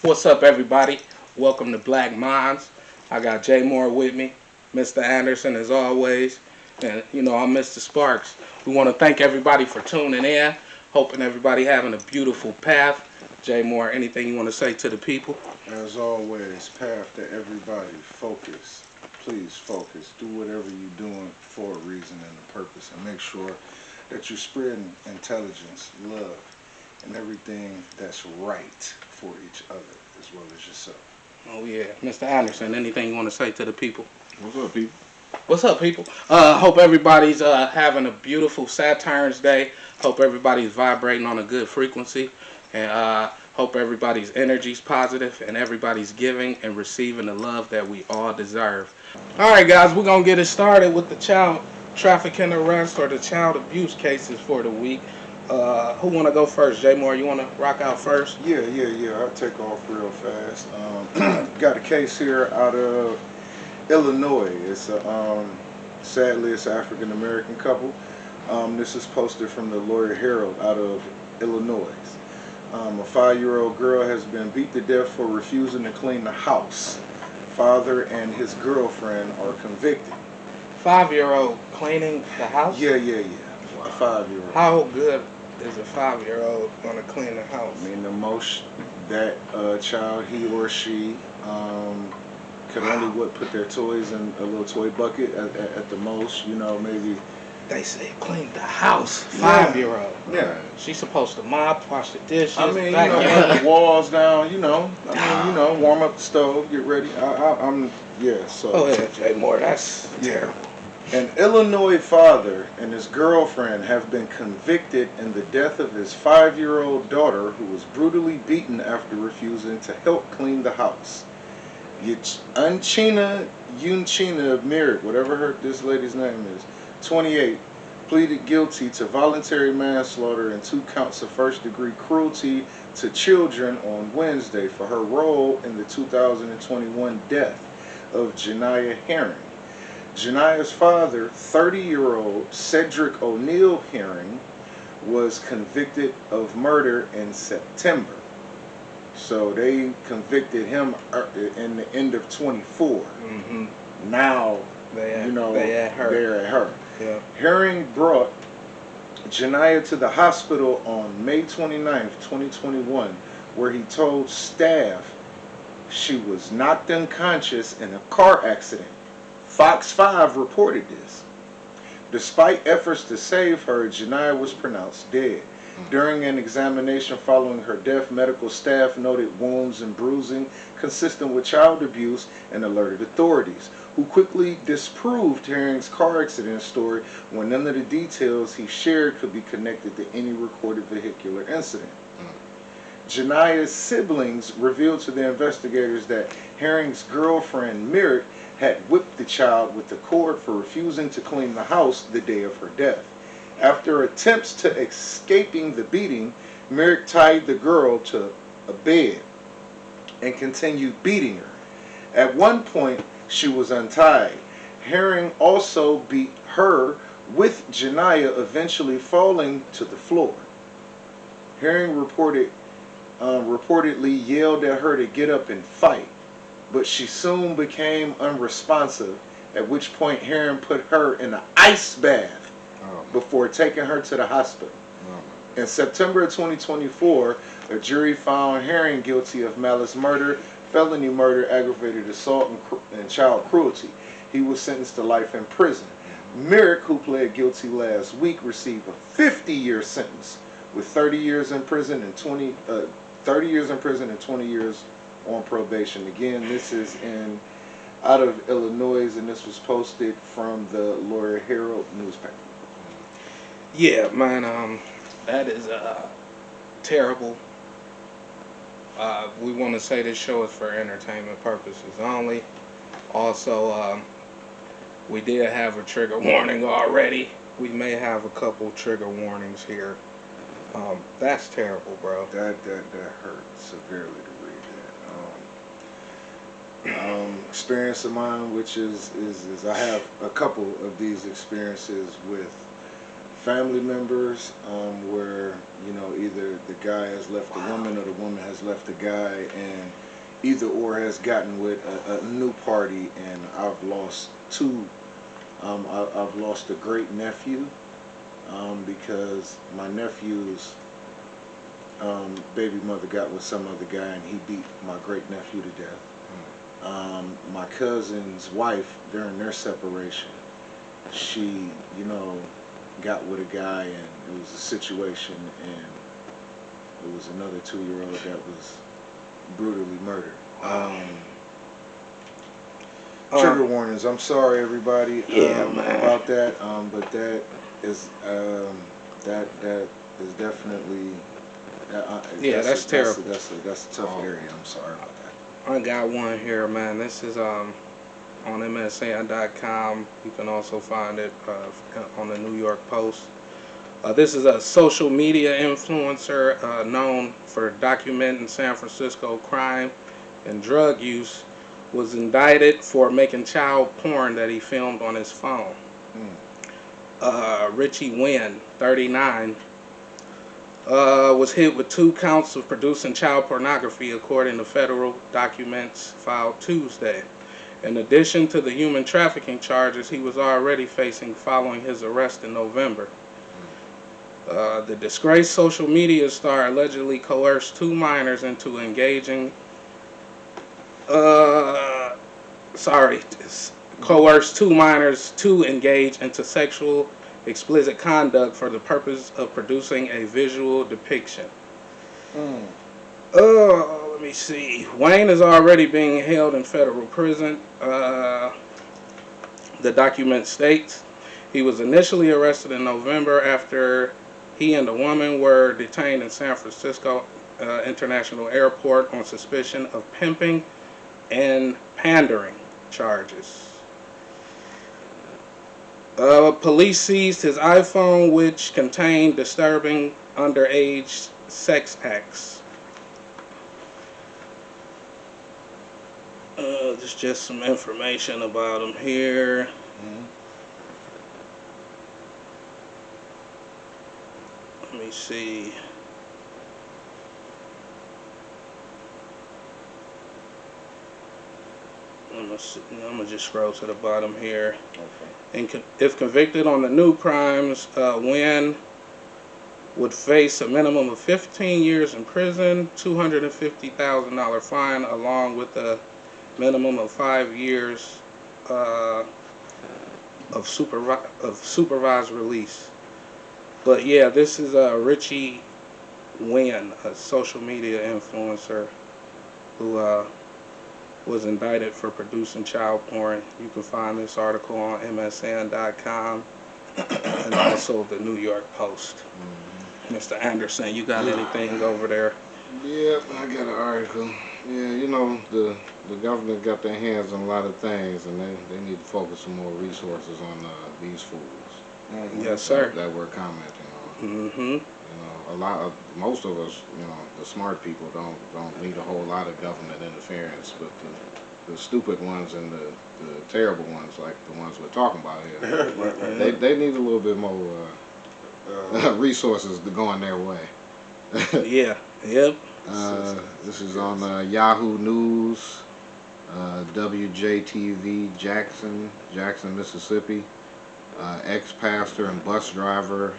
What's up, everybody? Welcome to Black Minds. I got Jay Moore with me, Mr. Anderson, as always, and I'm Mr. Sparks. We want to thank everybody for tuning in. Hoping everybody having a beautiful path. Jay Moore, anything you want to say to the people? As always, path to everybody. Focus. Please focus. Do whatever you're doing for a reason and a purpose. And make sure that you're spreading intelligence, love, and everything that's right for each other as well as yourself. Oh yeah, Mr. Anderson, anything you want to say to the people? What's up, people? What's up, people? Hope everybody's having a beautiful Saturn's Day. Hope everybody's vibrating on a good frequency, and hope everybody's energy's positive and everybody's giving and receiving the love that we all deserve. All right, guys, we're gonna get it started with the child trafficking arrest or the child abuse cases for the week. Who wanna go first? Jay Moore, you wanna rock out first? Yeah. I'll take off real fast. Got a case here out of Illinois. It's sadly it's an African American couple. This is posted from the Lawyer Herald out of Illinois. A 5-year-old girl has been beat to death for refusing to clean the house. Father and his girlfriend are convicted. 5-year-old cleaning the house? Yeah. A 5-year-old. How good is a 5-year-old gonna clean the house? I mean, the most that child, he or she, could only put their toys in a little toy bucket at the most. Maybe. They say clean the house. 5-year-old. Yeah. She's supposed to mop, wash the dishes. I mean, vacuum. the walls down. Warm up the stove, get ready. So. Oh yeah, Jay Moore, that's terrible. An Illinois father and his girlfriend have been convicted in the death of his 5-year-old daughter, who was brutally beaten after refusing to help clean the house. Unchina Merritt, whatever this lady's name is, 28, pleaded guilty to voluntary manslaughter and 2 counts of first-degree cruelty to children on Wednesday for her role in the 2021 death of Janiah Herring. Janiah's father, 30-year-old Cedric O'Neill Herring, was convicted of murder in September. So they convicted him in the end of 24. Mm-hmm. Now, They're at her. Yeah. Herring brought Janiah to the hospital on May 29th, 2021, where he told staff she was knocked unconscious in a car accident. Fox 5 reported this. Despite efforts to save her, Janiah was pronounced dead. During an examination following her death, medical staff noted wounds and bruising consistent with child abuse and alerted authorities, who quickly disproved Herring's car accident story when none of the details he shared could be connected to any recorded vehicular incident. Janiah's siblings revealed to the investigators that Herring's girlfriend, Merritt, had whipped the child with the cord for refusing to clean the house the day of her death. After attempts to escaping the beating, Merritt tied the girl to a bed and continued beating her. At one point, she was untied. Herring also beat her with Janiah eventually falling to the floor. Herring reportedly yelled at her to get up and fight, but she soon became unresponsive, at which point Herring put her in an ice bath before taking her to the hospital. In September of 2024, a jury found Herring guilty of malice murder, felony murder, aggravated assault, and child cruelty. He was sentenced to life in prison. Merrick, who pled guilty last week, received a 50-year sentence with 30 years in prison and 20 years on probation. Again, this is out of Illinois, and this was posted from the Lawyer Herald newspaper. Yeah, man, that is terrible. We want to say this show is for entertainment purposes only. Also, we did have a trigger warning already. We may have a couple trigger warnings here. That's terrible, bro. That hurt severely to read that. Experience of mine, which is I have a couple of these experiences with family members where, you know, either the guy has left the woman or the woman has left the guy, and either or has gotten with a new party. And I've lost two. I've lost a great nephew because my nephew's baby mother got with some other guy, and he beat my great nephew to death. My cousin's wife, during their separation, she, you know, got with a guy, and it was a situation, and it was another 2-year-old that was brutally murdered. Trigger warnings. I'm sorry, everybody, about that. But that is definitely that's terrible. That's a tough area. I'm sorry about that. I got one here, man. This is on MSN.com. You can also find it on the New York Post. This is a social media influencer known for documenting San Francisco crime and drug use. Was indicted for making child porn that he filmed on his phone. Richie Nguyen, 39, was hit with 2 counts of producing child pornography, according to federal documents filed Tuesday. In addition to the human trafficking charges he was already facing following his arrest in November. The disgraced social media star allegedly coerced 2 minors into engaging coerced 2 minors to engage into sexual explicit conduct for the purpose of producing a visual depiction. Let me see. Wayne is already being held in federal prison. The document states he was initially arrested in November after he and a woman were detained in San Francisco International Airport on suspicion of pimping and pandering charges. Police seized his iPhone, which contained disturbing underage sex acts. There's just some information about him here. Let me see. I'm gonna just scroll to the bottom here. Okay. And if convicted on the new crimes, Nguyen would face a minimum of 15 years in prison, $250,000 fine, along with a minimum of 5 years of supervised release. But yeah, this is Richie Nguyen, a social media influencer who was indicted for producing child porn. You can find this article on MSN.com and also the New York Post. Mr. Anderson, you got anything over there? Yeah, I got an article. Yeah, you know, the government got their hands on a lot of things, and they need to focus some more resources on these fools. Yes, sir. That we're commenting on. You know, most of us, you know, the smart people don't need a whole lot of government interference, but the stupid ones and the terrible ones, like the ones we're talking about here, they need a little bit more resources to go in their way. Yeah. Yep. This is on Yahoo News, WJTV, Jackson, Mississippi. Ex-pastor and bus driver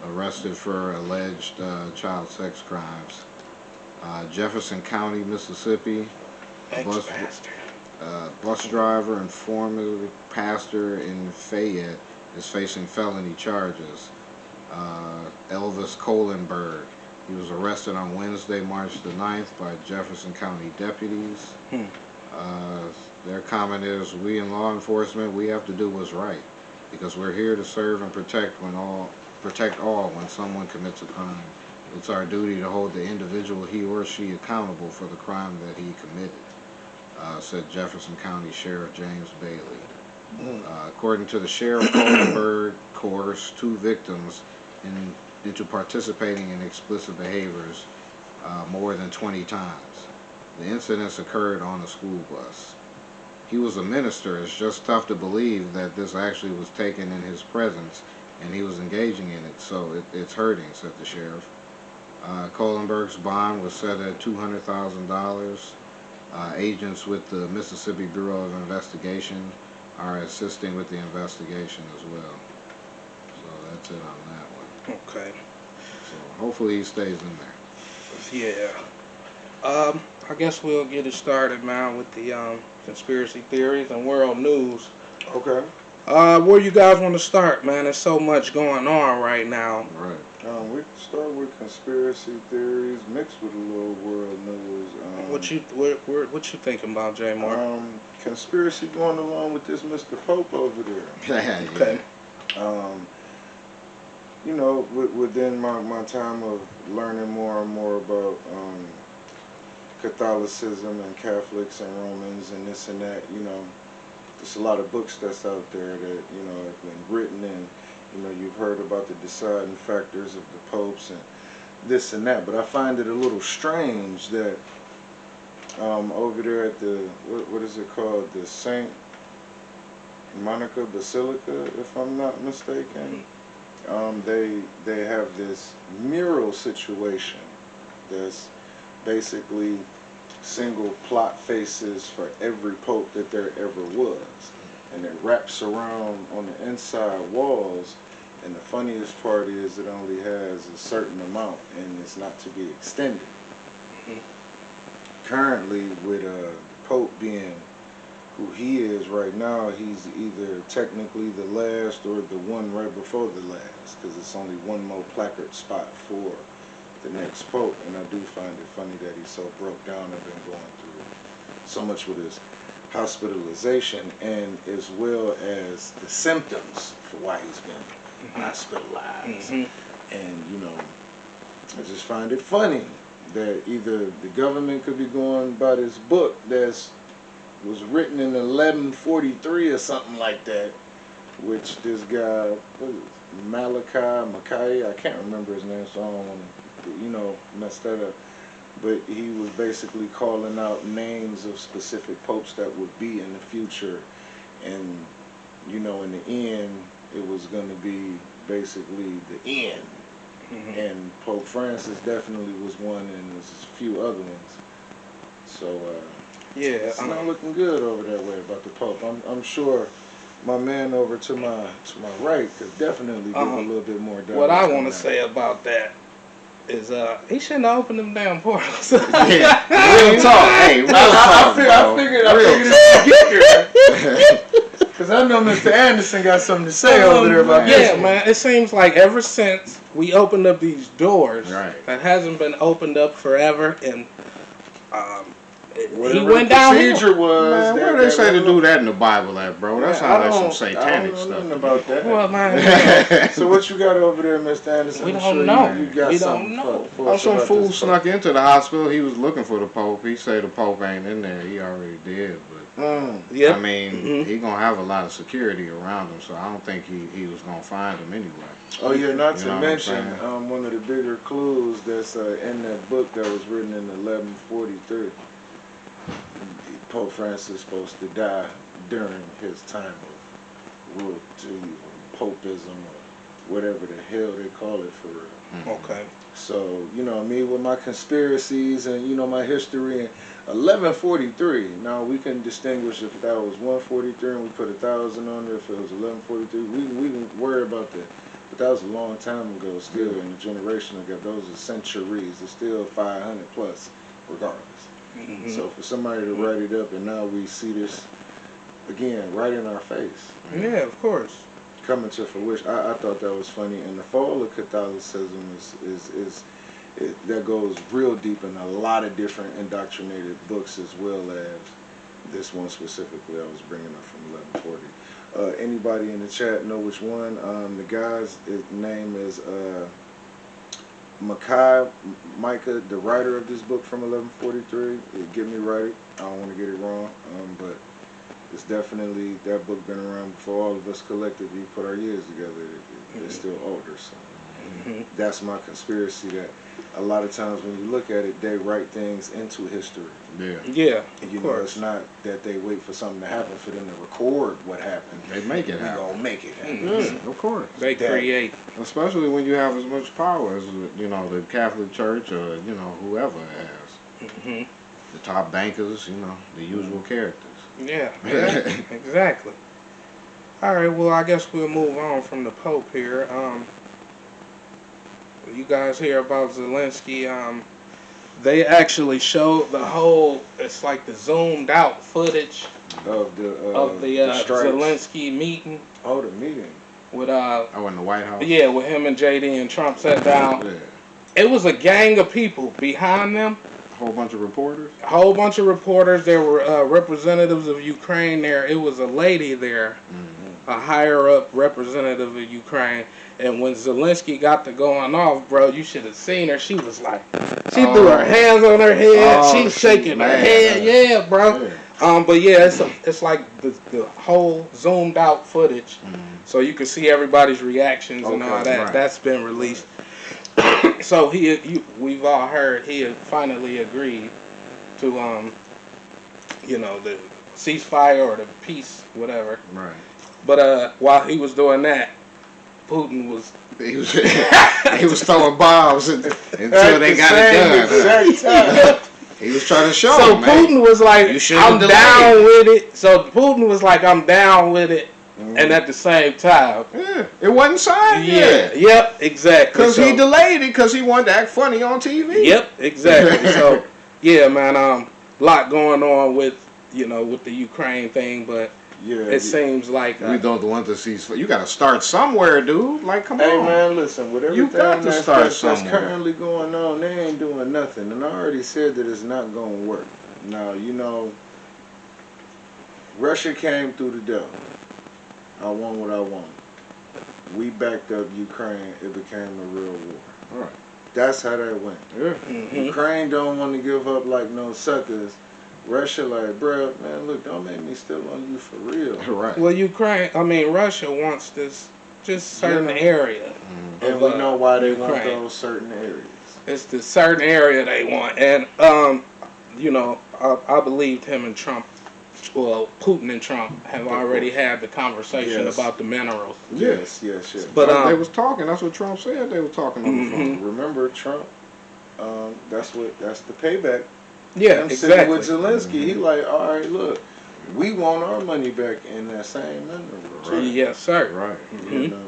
arrested for alleged child sex crimes. Jefferson County, Mississippi. Ex-pastor. Bus driver and former pastor in Fayette is facing felony charges. Elvis Kohlenberg. He was arrested on Wednesday, March the 9th by Jefferson County deputies. Their comment is, we in law enforcement, we have to do what's right, because we're here to serve and protect all when someone commits a crime. It's our duty to hold the individual, he or she, accountable for the crime that he committed, said Jefferson County Sheriff James Bailey. According to the sheriff, Kohlenberg coerced 2 victims into participating in explicit behaviors more than 20 times. The incidents occurred on a school bus. He was a minister. It's just tough to believe that this actually was taken in his presence and he was engaging in it. So it's hurting," said the sheriff. Kohlenberg's bond was set at $200,000. Agents with the Mississippi Bureau of Investigation are assisting with the investigation as well. So that's it on that one. Okay. So hopefully he stays in there. Yeah. I guess we'll get it started, man, with the conspiracy theories and world news. Okay. Where you guys want to start, man? There's so much going on right now. Right. We can start with conspiracy theories mixed with a little world news. What you thinking about, Jay Moore? Conspiracy going along with this Mr. Pope over there. Yeah. Okay. You know, within my time of learning more and more about Catholicism and Catholics and Romans and this and that, you know, there's a lot of books that's out there that, you know, have been written, and, you know, you've heard about the deciding factors of the popes and this and that. But I find it a little strange that over there at the, what is it called, the Saint Monica Basilica, if I'm not mistaken, they have this mural situation that's basically single plot faces for every pope that there ever was, and it wraps around on the inside walls. And the funniest part is it only has a certain amount and it's not to be extended. Currently, with Pope being who he is right now, he's either technically the last or the one right before the last, because it's only one more placard spot for the next Pope. And I do find it funny that he's so broke down and been going through so much with his hospitalization, and as well as the symptoms for why he's been hospitalized. And, you know, I just find it funny that either the government could be going by this book that's was written in 1143 or something like that, which this guy, what is it, Malachi, I can't remember his name, so I don't want to, you know, mess that up. But he was basically calling out names of specific popes that would be in the future, and, you know, in the end, it was going to be basically the end. And Pope Francis definitely was one, and there's a few other ones. So, Yeah, it's not looking good over that way about the Pope. I'm sure my man over to my right could definitely give a little bit more. What I want to say about that is he shouldn't have opened them damn portals. Real talk. Hey, real talk. I figured it would get because I know Mr. Anderson got something to say over there about this. Yeah, man. It seems like ever since we opened up these doors, Right, that hasn't been opened up forever, and he Whatever went the down. procedure was. man, where they say to do that in the Bible at, bro? That sounds like some satanic I don't know stuff. nothing about that. Well, man, So what you got over there, Mr. Anderson? We I'm don't sure know. You got We something don't know. for us Some about fool this Pope. snuck into the hospital. He was looking for the Pope. He said the Pope ain't in there. He already did, but yeah. I mean, he gonna have a lot of security around him, so I don't think he was gonna find him anyway. Oh yeah, not You to know what I'm mention saying? one of the bigger clues that's in that book that was written in 1143. Pope Francis is supposed to die during his time of royalty or popism or whatever the hell they call it for real. Okay. So, you know, me with my conspiracies and, you know, my history and 1143. Now we can distinguish if that was 143 and we put 1,000 on there, if it was 1143. We didn't worry about that. But that was a long time ago still, in a generation ago. Those are centuries. It's still 500 plus regardless. So for somebody to write it up and now we see this again right in our face. Yeah, of course. Coming to fruition. I thought that was funny. And the fall of Catholicism is that goes real deep in a lot of different indoctrinated books, as well as this one specifically I was bringing up from 1140. Anybody in the chat know which one? The guy's name is Micah, the writer of this book from 1143. Get me right. I don't want to get it wrong, but it's definitely, that book been around before all of us collectively put our years together. It's still older, so That's my conspiracy. That a lot of times when you look at it, they write things into history. Yeah. Yeah, And, you of know, course. it's not that they wait for something to happen for them to record what happened. They make it We happen. gonna make it happen. Yeah, of course. They That- create. Especially when you have as much power as the Catholic Church or whoever has. Hmm. The top bankers, the usual characters. Yeah, exactly. All right, well, I guess we'll move on from the Pope here. You guys hear about Zelensky? They actually showed the whole. It's like the zoomed out footage Of the strikes. Zelensky meeting Oh, the meeting. with Oh, in the White House. with him and JD and Trump sat down. Yeah. It was a gang of people behind them. A whole bunch of reporters. A whole bunch of reporters. There were representatives of Ukraine there. It was a lady there, a higher up representative of Ukraine. And when Zelensky got to going off, bro, you should have seen her. She was like, she threw her hands on her head. Oh, She's shaking her mad. head. Yeah, bro. Yeah. But yeah, it's like the whole zoomed out footage, so you can see everybody's reactions and all that. right. That's been released. So we've all heard he had finally agreed to the ceasefire or the peace, whatever. Right. But while he was doing that, Putin was He was throwing bombs until they got it done. He was trying to show so him, man. Putin was like, You shouldn't I'm delay. down with it. So Putin was like, I'm down with it, and at the same time, Yeah, it wasn't signed yeah, yet. yep, exactly. Because So- he delayed it because he wanted to act funny on TV. Yep, exactly. So, yeah, man, lot going on with the Ukraine thing, but Yeah. it seems like We don't want to see. You got to start somewhere, dude. Like, come Hey on. man, listen, with You everything got to that's start that's somewhere. currently going on, they ain't doing nothing. And I already said that it's not going to work. Now, Russia came through the door. I want what I want. We backed up Ukraine. It became a real war. All right. That's how that went. Yeah. Ukraine don't want to give up like no suckers. Russia like, bruh, man, look, don't make me steal on you for real. Right. Well, Russia wants this just certain area. And of, we know why they want Ukraine. those certain areas. It's the certain area they want, and I believed him and Trump. Well, Putin and Trump have already had the conversation Yes. about the minerals. Yes. But They was talking. That's what Trump said. They were talking on the phone. Remember Trump? That's the payback. Yeah, I'm sitting exactly. with Zelensky. He like, all right, look, we want our money back in that same mineral. Right. Yes, sir. Right. You know,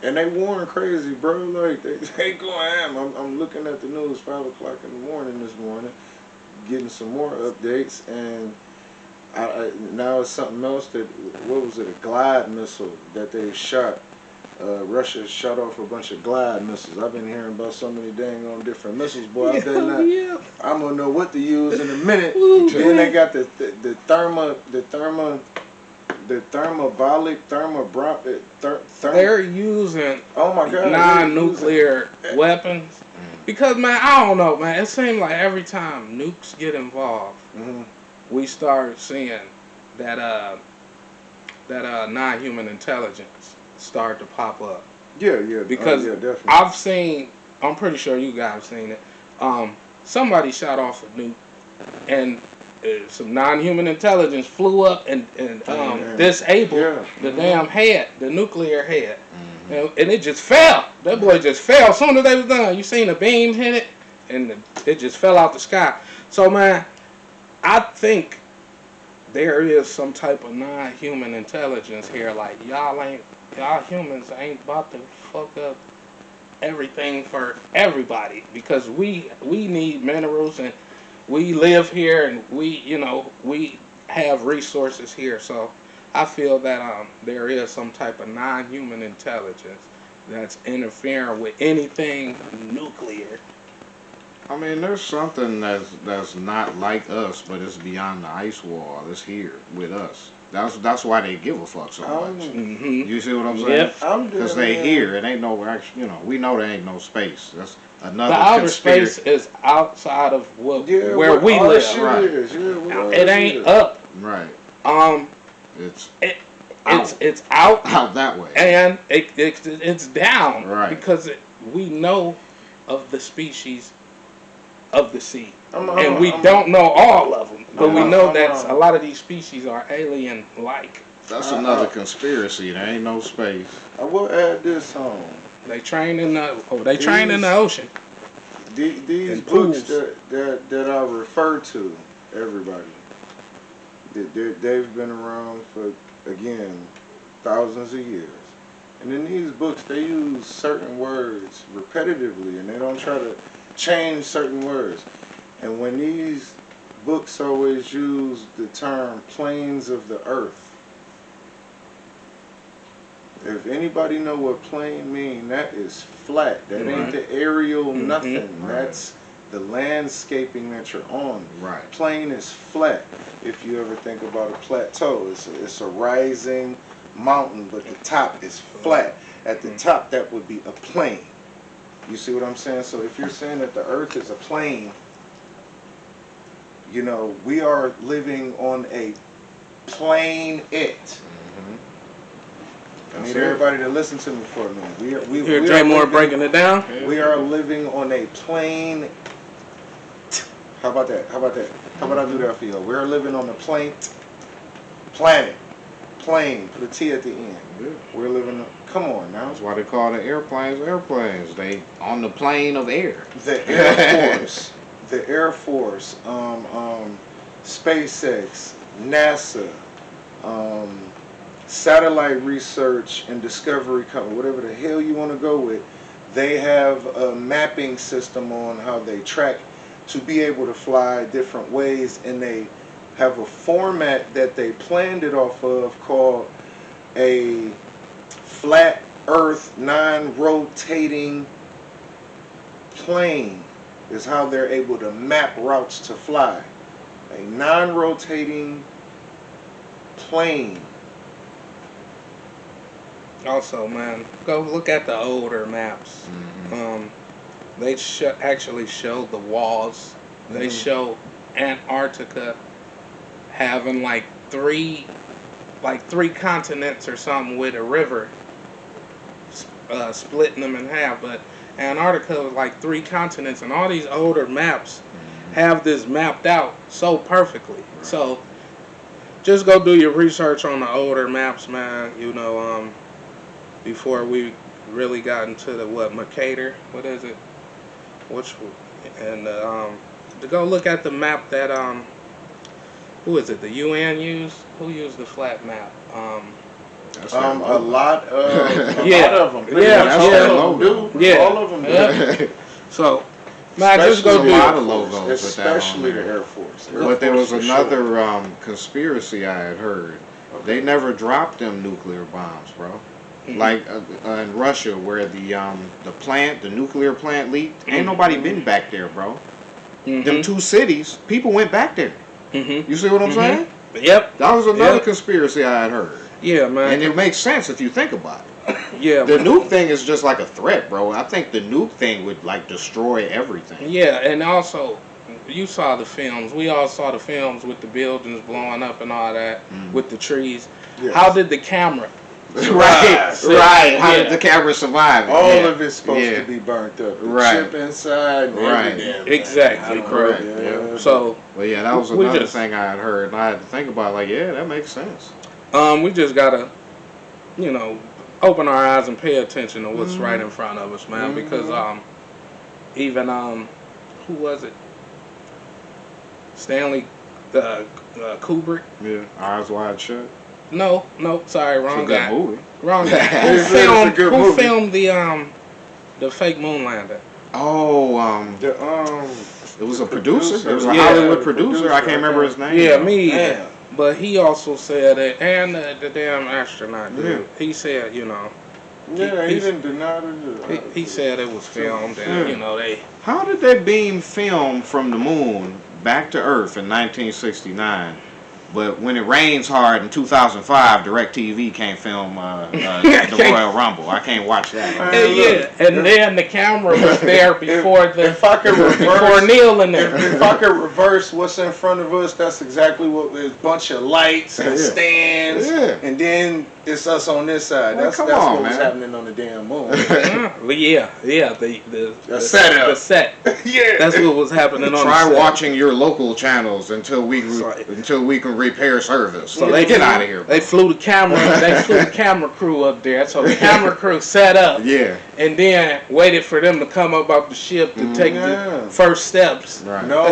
and they warring crazy, bro. Like they going ham. I'm looking at the news 5 o'clock in the morning this morning, getting some more updates, and I now it's something else that what was it? A glide missile that they shot. Russia shot off a bunch of glide missiles. I've been hearing about so many dang on different missiles, boy. I bet not. Yeah. I'm gonna know what to use in a minute. Ooh, Then they got the thermobaric. They're using Oh my God! non-nuclear weapons because, man, I don't know, man. It seems like every time nukes get involved, Mm-hmm. we start seeing that non-human intelligence start to pop up. Yeah. Because definitely. I'm pretty sure you guys have seen it. Somebody shot off a nuke, and some non-human intelligence flew up and disabled the damn head, the nuclear head, and it just fell. That boy just fell. As soon as they was done, you seen the beam hit it, and it just fell out the sky. So, man, I think there is some type of non-human intelligence here. Like y'all humans ain't about to fuck up everything for everybody, because we need minerals and we live here and we have resources here. So I feel that there is some type of non-human intelligence that's interfering with anything nuclear. I mean, there's something that's not like us, but it's beyond the ice wall. It's here with us. That's why they give a fuck so much. Mm-hmm. You see what I'm saying? Yep. Because they here. It ain't no actual. We know there ain't no space. That's another The outer conspiracy. space is outside of where where we all that live. shit Right. is. Yeah, where all It that ain't shit is. up. Right. Um, It's it's out out that way. and it's down Right. because we know of the species of the sea, and we don't know all of them, but we know that a lot of these species are alien-like. That's another conspiracy. There ain't no space. I will add this on. They train in the ocean. These And books pools. that I refer to, everybody, they've been around for, again, thousands of years. And in these books, they use certain words repetitively, and they don't try to change certain words. And when these books always use the term planes of the earth, if anybody know what plane mean, that is flat. That ain't the aerial nothing. That's the landscaping that you're on. Right. Plane is flat. If you ever think about a plateau, it's a rising mountain, but the top is flat. At the top, that would be a plane. You see what I'm saying? So if you're saying that the earth is a plane, you know, we are living on a plane I need everybody to listen to me for a minute. We Hear Jay Moore breaking it down. We are living on a plane. How about that? How about that? How about I do that for you? We're living on a planet. Plane. Put a T at the end. Yeah. We're living. Come on now. That's why they call the airplanes airplanes. They on the plane of air. The Air Force. The Air Force. SpaceX. NASA. Satellite research and discovery company, whatever the hell you want to go with, they have a mapping system on how they track to be able to fly different ways, and they have a format that they planned it off of called a flat earth non-rotating plane is how they're able to map routes to fly. A non-rotating plane. Also, man, go look at the older maps. They actually show the walls. They show Antarctica having like three continents or something with a river splitting them in half. But Antarctica was like 3 continents, and all these older maps have this mapped out so perfectly. Right. So just go do your research on the older maps, man. You know, before we really got into the Mercator, what is it? To go look at the map that who is it? The UN used? Who used the flat map? A lot of them. Yeah. All of them do. So, man, just go do a lot of logos, especially the Air Force. But there was another conspiracy I had heard. Okay. They never dropped them nuclear bombs, bro. Like in Russia, where the nuclear plant leaked, ain't nobody been back there, bro. Them 2 cities, people went back there. You see what I'm saying? Yep. That was another conspiracy I had heard. Yeah, man. And it makes sense if you think about it. Yeah. The nuke thing is just like a threat, bro. I think the nuke thing would like destroy everything. Yeah, and also, you saw the films. We all saw the films with the buildings blowing up and all that, with the trees. Yes. How did the camera? Right. How did the camera survive it? All of it's supposed to be burnt up. The chip inside. Exactly. Correct. Yeah. So. Well, yeah, that was another thing I had heard, and I had to think about. Like, yeah, that makes sense. We just gotta, open our eyes and pay attention to what's right in front of us, man. Because even who was it? Stanley Kubrick. Yeah. Eyes Wide Shut. No, sorry, wrong guy. Movie. Wrong guy. Who filmed the fake moon landing? Oh, it was a producer. It was a Hollywood producer. I can't remember his name. Yeah, me either. But he also said it, and the damn astronaut dude. He said, he didn't deny it. He said it was filmed, and they. How did they beam film from the moon back to Earth in 1969? But when it rains hard in 2005, DirecTV can't film the Royal Rumble. I can't watch that. And then the camera was there before if I could before Neil in there. If I could reverse what's in front of us, that's exactly what is. Bunch of lights and stands, and then it's us on this side. That's what was happening on the damn moon. The setup. The set. Yeah, that's what was happening on. Try the set. watching your local channels until we can repair service. So they get out of here. Bro. They flew the camera. They flew the camera crew up there. So the camera crew set up. Yeah. And then waited for them to come up off the ship to take the first steps. Right. No.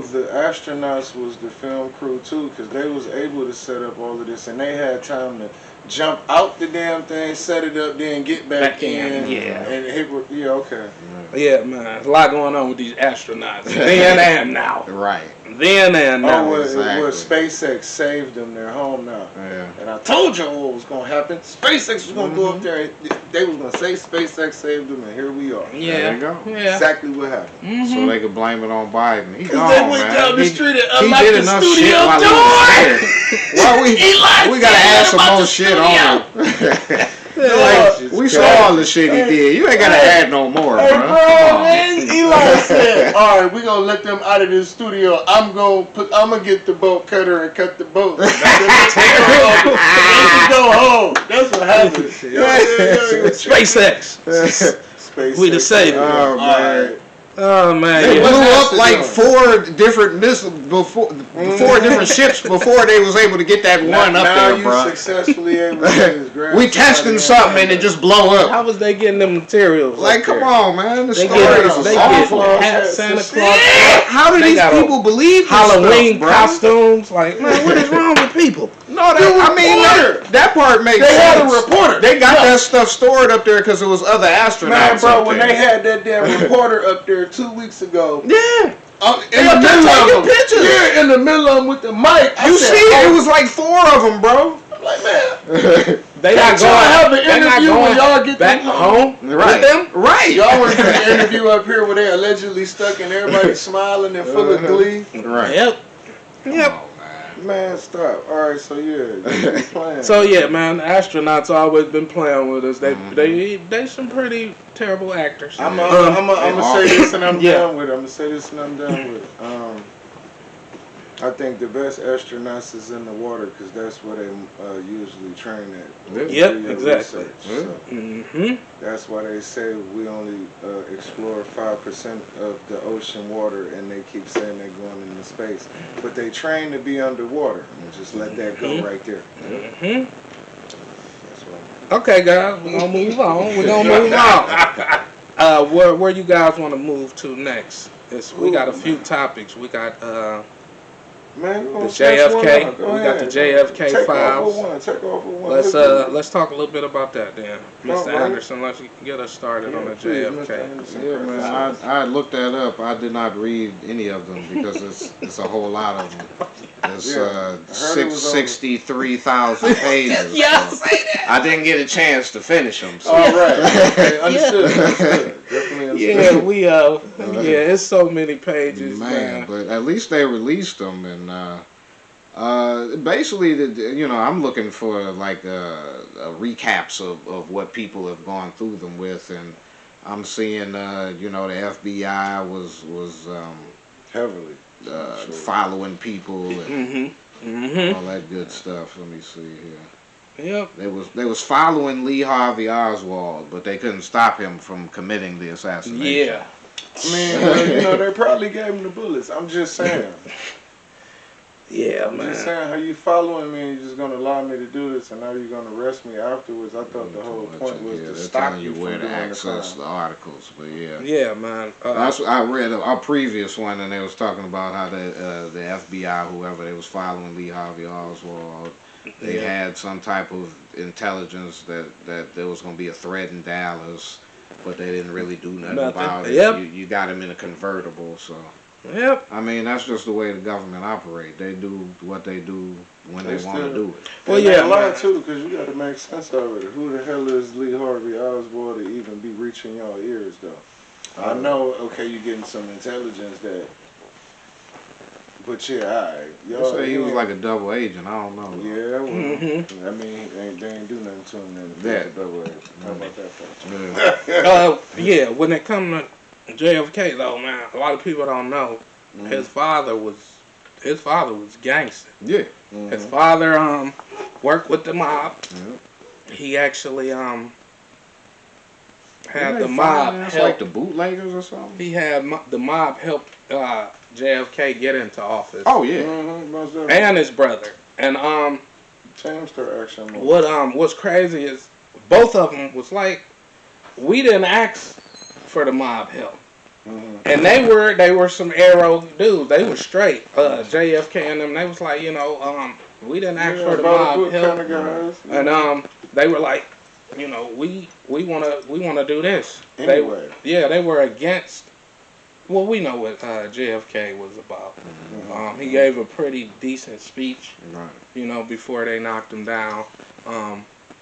The astronauts was the film crew too, because they was able to set up all of this, and they had time to jump out the damn thing, set it up, then get back in. Yeah. And hit. Yeah. Okay. Yeah, man. There's a lot going on with these astronauts. Then and now. Right. Then and now. Oh, SpaceX saved them. They're home now. Yeah. And I told you what was going to happen. SpaceX was going to go up there. They was going to say SpaceX saved them, and here we are. Yeah. There you go. Yeah. Exactly what happened. So they could blame it on Biden. He They went down the street and unlocked did the enough studio shit while door. Well, we gotta add some more shit on him. We saw all the shit he did. You ain't gotta add no more, Hey, bro. man, Eli said, "All right, we gonna let them out of this studio. I'm gonna get the bolt cutter and cut the bolt. Then we go home. That's what happened. SpaceX. We the savior. Oh man. Oh man. They blew up like 4 different missiles before 4 different ships before they was able to get that one up now there, bro. Successfully able to We testing something and it just blow up. How was they getting them materials? Like, come on, man. The They story is get awful. hats, Santa Claus. How do these people believe this Halloween stuff, bro? costumes? Like, man, what is wrong with people? No, that part makes sense. They had a reporter. They got that stuff stored up there because it was other astronauts. Man, bro, up when there. they had that damn reporter up there 2 weeks ago. Yeah. In the middle of them. Pictures. Yeah, in the middle of them with the mic. You see, it was like 4 of them, bro. I'm like, man. They not going to have an interview when y'all get back home right. with them? Right. Y'all want to do an interview up here where they allegedly stuck and everybody smiling and full of glee? Right. Yep. Man, stop. All right, so yeah, playing. So yeah, man, the astronauts always been playing with us. They some pretty terrible actors. I'm gonna say this and I'm done with it. I'm gonna say this and I'm done with it. I think the best astronauts is in the water because that's where they usually train at. Yep, exactly. So that's why they say we only explore 5% of the ocean water, and they keep saying they're going into space. But they train to be underwater, and just let that go right there. That's why. Okay, guys, we're gonna move on. Where you guys want to move to next? We got a few topics. We got Man, the JFK. We got the JFK files. Take off with one. Let's talk a little bit about that then, Mr. Anderson. Let's get us started on the JFK. Yeah, man. I looked that up. I did not read any of them because it's a whole lot of them. It's 63,000 pages. Yeah, so I didn't get a chance to finish them. So. All right. Okay, understood. Definitely understood. It's so many pages, man. But at least they released them, and basically, I'm looking for like a recaps of what people have gone through them with, and I'm seeing the FBI was heavily following people and all that good stuff. Let me see here. Yep. They was following Lee Harvey Oswald, but they couldn't stop him from committing the assassination. Yeah. I mean, they probably gave him the bullets. I'm just saying. Yeah, I'm man. just saying, how you following me and you're just going to allow me to do this, and now you're going to arrest me afterwards? I thought the whole point was to stop you from where to doing access the the articles, but yeah. Yeah, man. I read our previous one, and they was talking about how the FBI, whoever, they was following Lee Harvey Oswald. They had some type of intelligence that there was going to be a threat in Dallas, but they didn't really do nothing about it. Yep. You got him in a convertible, so. Yep. I mean, that's just the way the government operate. They do what they do when they want to do it. Well, yeah, a lot too, because you got to make sense of it. Who the hell is Lee Harvey Oswald to even be reaching y'all ears, though? I know, okay, you're getting some intelligence But yeah, alright. They say he was like a double agent. I don't know. Yeah, well, Mhm. I mean, they ain't do nothing to him then. Yeah. Yeah. Double A. How about that? Yeah. Yeah, when it comes to JFK though, man, a lot of people don't know his father was gangster. Yeah. His father worked with the mob. Yeah. He actually had Didn't the they mob finance help. like the bootleggers or something? He had the mob help JFK get into office. Oh yeah. Most definitely. And his brother. And Hamster action. what's crazy is both of them was like, we didn't ask for the mob help. And they were some arrow dudes. They were straight. JFK and them. They was like, we didn't ask for the mob help. Kind of guys. And they were like, we wanna do this. Anyway. They were against. Well, we know what JFK was about. He gave a pretty decent speech. Right. Before they knocked him down.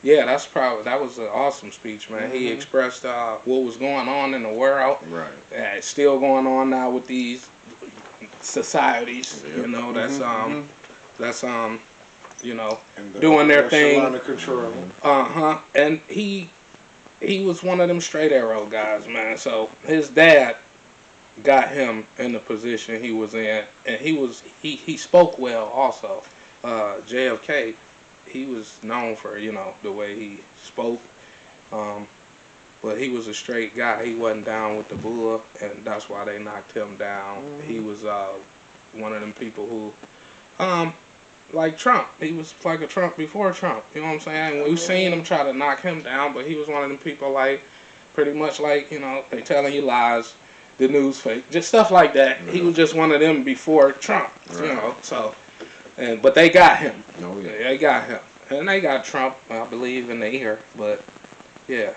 Yeah, that was an awesome speech, man. He expressed what was going on in the world. Right. It's still going on now with these societies. Yep. That's And the doing their thing. echelon of control. And he was one of them straight arrow guys, man. So his dad got him in the position he was in, and he spoke well also. JFK, he was known for the way he spoke, but he was a straight guy. He wasn't down with the bull, and that's why they knocked him down. He was one of them people who, like Trump. He was like a Trump before Trump. You know what I'm saying? We've seen him try to knock him down, but he was one of them people like, pretty much like they telling you lies. The news fake, just stuff like that. He was just one of them before Trump, So, but they got him. Oh yeah. They got him, and they got Trump, I believe, in the ear. But yeah,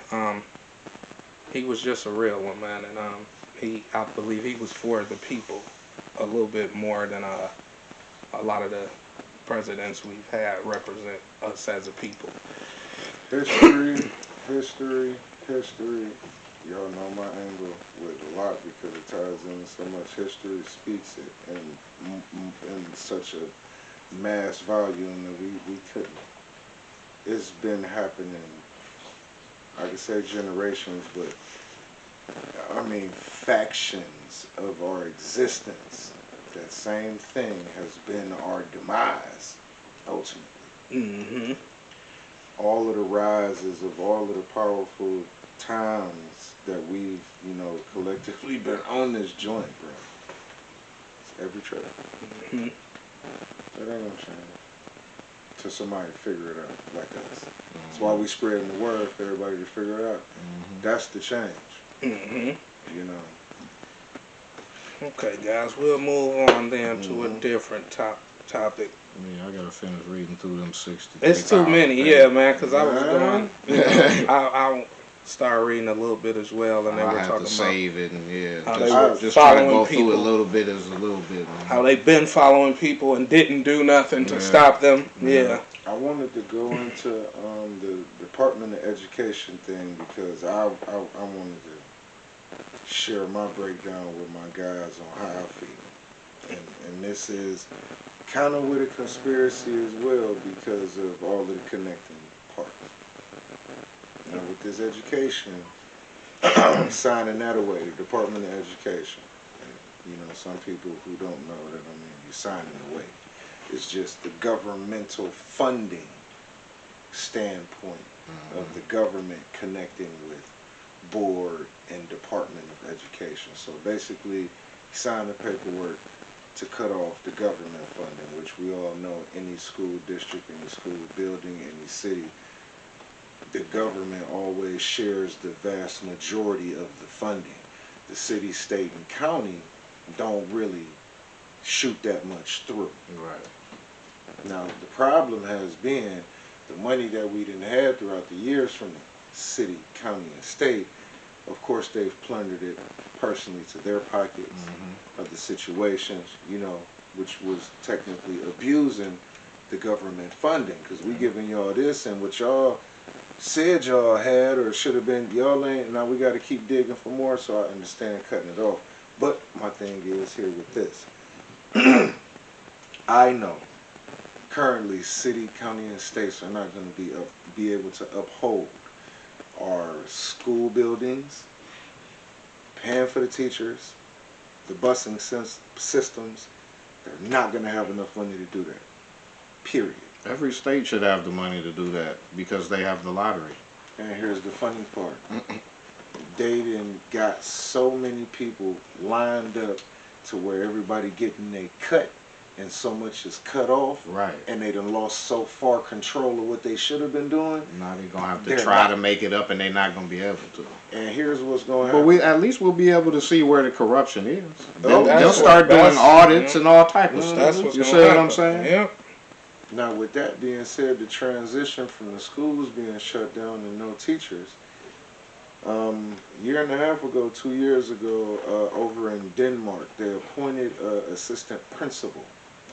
he was just a real one, man, and I believe he was for the people a little bit more than a lot of the presidents we've had represent us as a people. History. Y'all know my angle with a lot because it ties in so much. History speaks it in such a mass volume that we couldn't. It's been happening, I could say generations, but I mean factions of our existence. That same thing has been our demise, ultimately. All of the rises of all of the powerful times that we've, collectively been on this joint, bro. It's every trip. That ain't gonna change. Till somebody figure it out, like us. That's why we spreading the word for everybody to figure it out. That's the change. Okay, guys, we'll move on then to a different topic. Yeah, I gotta finish reading through them 60. It's too many, yeah, man, because I was going, I'll start reading a little bit as well, and then we're talking about save it, and how just try to go through a little bit as a little bit. Man. How they've been following people and didn't do nothing to stop them. Yeah. I wanted to go into the Department of Education thing because I wanted to share my breakdown with my guys on how I feel. And this is kind of with a conspiracy as well because of all of the connecting parts. Now with this education, signing that away, the Department of Education. And, some people who don't know that, you're signing away. It's just the governmental funding standpoint of the government connecting with board and Department of Education. So basically, sign the paperwork to cut off the government funding, which we all know any school district, any school building, any city, the government always shares the vast majority of the funding. The city, state, and county don't really shoot that much through. Right. Now, the problem has been the money that we didn't have throughout the years from the city, county, and state. Of course, they've plundered it personally to their pockets of the situations, which was technically abusing the government funding because we giving y'all this and what y'all said y'all had or should have been, y'all ain't, now we got to keep digging for more, so I understand cutting it off. But my thing is here with this. I know currently city, county, and states are not going to be able to uphold our school buildings, paying for the teachers, the busing systems. They're not going to have enough money to do that. Period. Every state should have the money to do that because they have the lottery. And here's the funny part. They done got so many people lined up to where everybody getting a cut and so much is cut off. Right. And they done lost so far control of what they should have been doing. Now they're going to have to try to make it up and they're not going to be able to. And here's what's going on. But at least we'll be able to see where the corruption is. Oh, They'll start doing audits and all type of That's stuff. what's You gonna see what happen. I'm saying? Yeah. Now, with that being said, the transition from the schools being shut down and no teachers, year and a half ago, 2 years ago, over in Denmark, they appointed an assistant principal,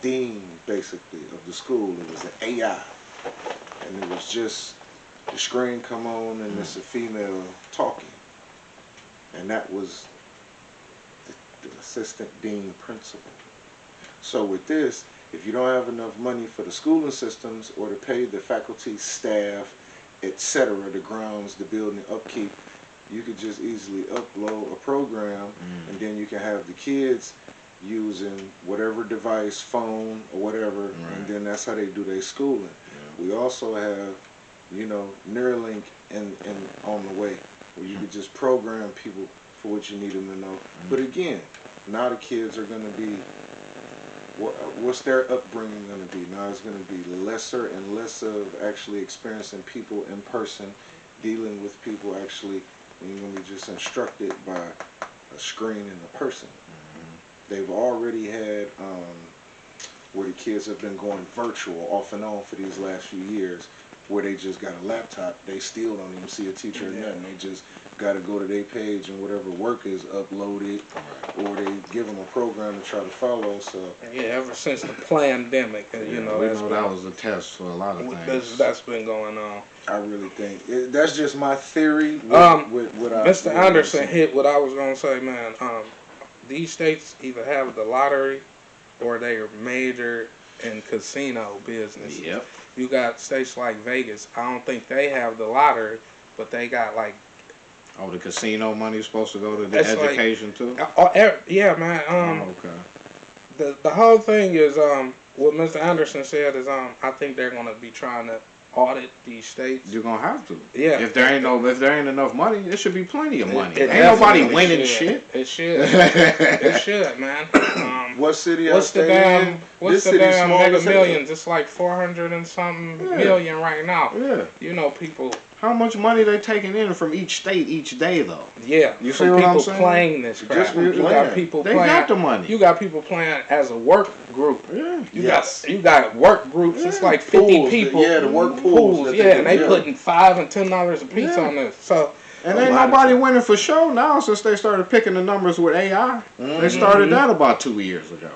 dean, basically, of the school. It was an AI. And it was just, the screen come on and it's a female talking. And that was the assistant dean principal. So with this, if you don't have enough money for the schooling systems or to pay the faculty, staff, etc., the grounds, the building upkeep, you could just easily upload a program and then you can have the kids using whatever device, phone or whatever, and then that's how they do their schooling. We also have, Neuralink and on the way where you could just program people for what you need them to know. But again, now the kids are going to be, what's their upbringing going to be? Now it's going to be lesser and less of actually experiencing people in person, dealing with people actually, and you're going to be just instructed by a screen and a person. They've already had where the kids have been going virtual off and on for these last few years, where they just got a laptop. They still don't even see a teacher or nothing. They just got to go to their page and whatever work is uploaded, or they give them a program to try to follow. So Yeah, ever since the pandemic, We know that was a test for a lot of things. that's been going on. I really think that's just my theory. With Mr. Anderson hit what I was gonna say, man. These states either have the lottery or they are major in casino business. Yep. You got states like Vegas. I don't think they have the lottery, but they got like. Oh, the casino money is supposed to go to the It's education too? Yeah, man. Okay. The whole thing is what Mr. Anderson said is I think they're gonna be trying to audit these states. You're gonna have to. Yeah. If there ain't enough money, there should be plenty of money. It Ain't nobody definitely winning should. shit. It should. It should, man. What city? What's the damn Mega city. Millions? It's like 400 and something million right now. Yeah. People. How much money they taking in from each state each day though? Yeah, You see from what I'm people saying? playing this crap. Just You got playing. people They playing. got the money. You got people playing as a work group. Yeah. You got work groups. It's like 50 Pools, people. the work pools. Yeah, and they putting $5 and $10 a piece on this. So. And ain't nobody winning for sure now since they started picking the numbers with AI. They started that about 2 years ago.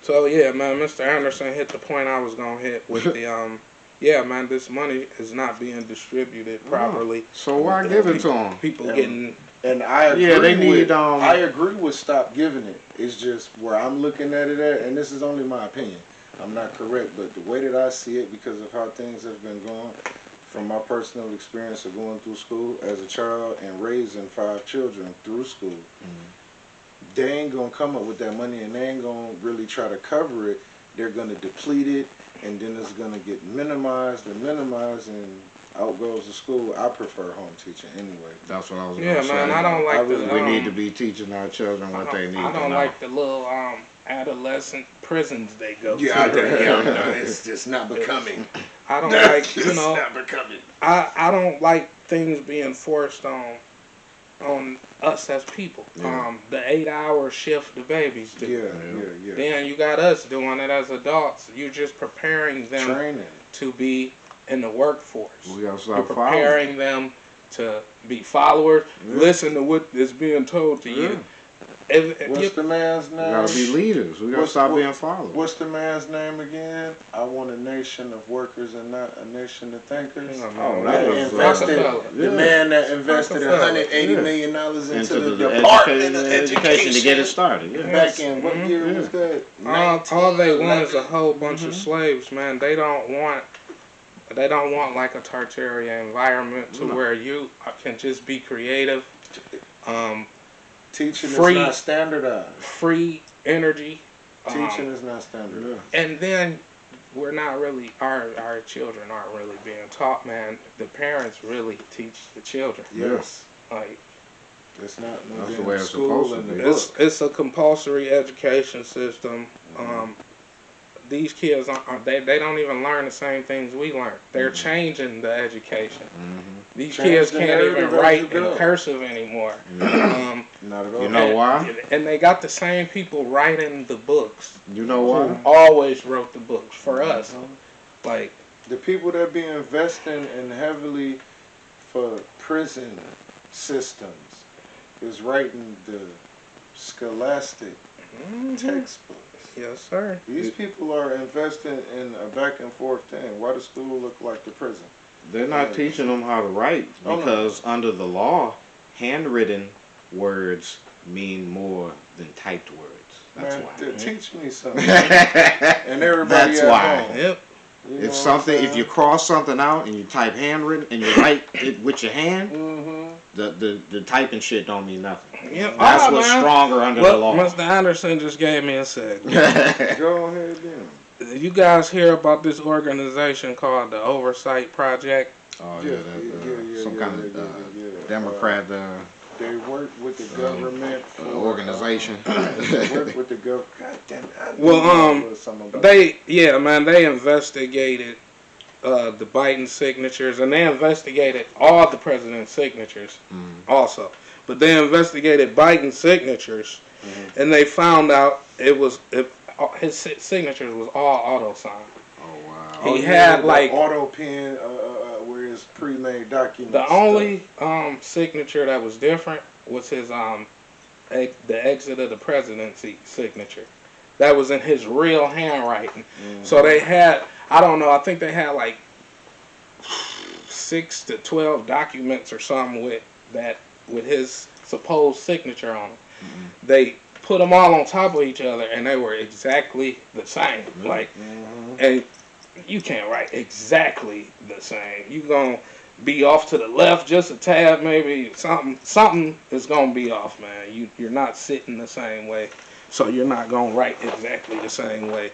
So yeah, man, Mr. Anderson hit the point I was gonna hit with the yeah, man, this money is not being distributed properly. So why give it to them? People getting. And I agree they need. I agree with stop giving it. It's just where I'm looking at it at, and this is only my opinion. I'm not correct, but the way that I see it, because of how things have been going, from my personal experience of going through school as a child and raising 5 children through school, they ain't gonna come up with that money, and they ain't gonna really try to cover it. They're gonna deplete it, and then it's gonna get minimized, and out goes the school. I prefer home teaching anyway. That's what I was Yeah, going to say. man, I don't like We need to be teaching our children what they need I to don't know. like the little adolescent prisons they go to. No, it's just not becoming. I don't like It's not becoming. I don't like things being forced on us as people. Yeah. The 8-hour shift the babies do. Yeah. Then you got us doing it as adults. You're just preparing them Training. to be in the workforce. We got to You're stop following. preparing them to be followers. Yeah. Listen to what is being told to you. What's the man's We name? gotta be leaders. We gotta stop being followers. What's the man's name again? I want a nation of workers and not a nation of thinkers. Oh, That that was invested, Rockefeller. the man that invested Rockefeller. $180 million dollars into the the Department of education to get it started. Yeah. Back in what year Yeah. was that? All they want is a 1911. whole bunch of slaves, man. They don't want like a Tartaria environment to No. where you can just be creative, Teaching free- is not standardized. free energy. Teaching is not standardized. And then we're not really, our children aren't really being taught, man. The parents really teach the children. Yes. Like, It's not no That's the damn way it's school supposed to in the be. book. it's a compulsory education system. These kids they don't even learn the same things we learned. They're changing the education. These Change kids the can't narrative even as you write go. in cursive anymore. Not at all. You know why? And they got the same people writing the books. You know why? Who always wrote the books for us. Like, The people that be investing in heavily for prison systems is writing the scholastic textbooks. yes, sir. These people are investing in a back and forth thing. Why does school look like the prison? They're not teaching them how to write Oh, no. because under the law, handwritten words mean more than typed words. That's Man, why. teach me something. And everybody That's at why. home. Yep. You know If what I'm something, if saying? you cross something out and you type handwritten and you write it with your hand, Mhm. the typing shit don't mean nothing. Yep. That's Oh, what's man. stronger under Well, the law. Mr. Anderson just gave me a sec. Go ahead then. You guys hear about this organization called the Oversight Project? Oh Yeah, yeah, yeah, some yeah, kind of yeah. Democrat They work with the government for organization. they work with the government. God damn it, I Well, knew something about they investigated the Biden signatures, and they investigated all the president's signatures also. But they investigated Biden's signatures, and they found out his signatures was all auto-signed. Oh wow. He had, the like- auto pen where his pre-made documents. The only signature that was different was his the exit of the presidency signature. That was in his real handwriting. So they had, I don't know, I think they had like 6 to 12 documents or something with his supposed signature on them. They put them all on top of each other, and they were exactly the same. Like, and you can't write exactly the same. You gonna be off to the left just a tad, maybe something is gonna be off, man. You're not sitting the same way, so you're not gonna write exactly the same way.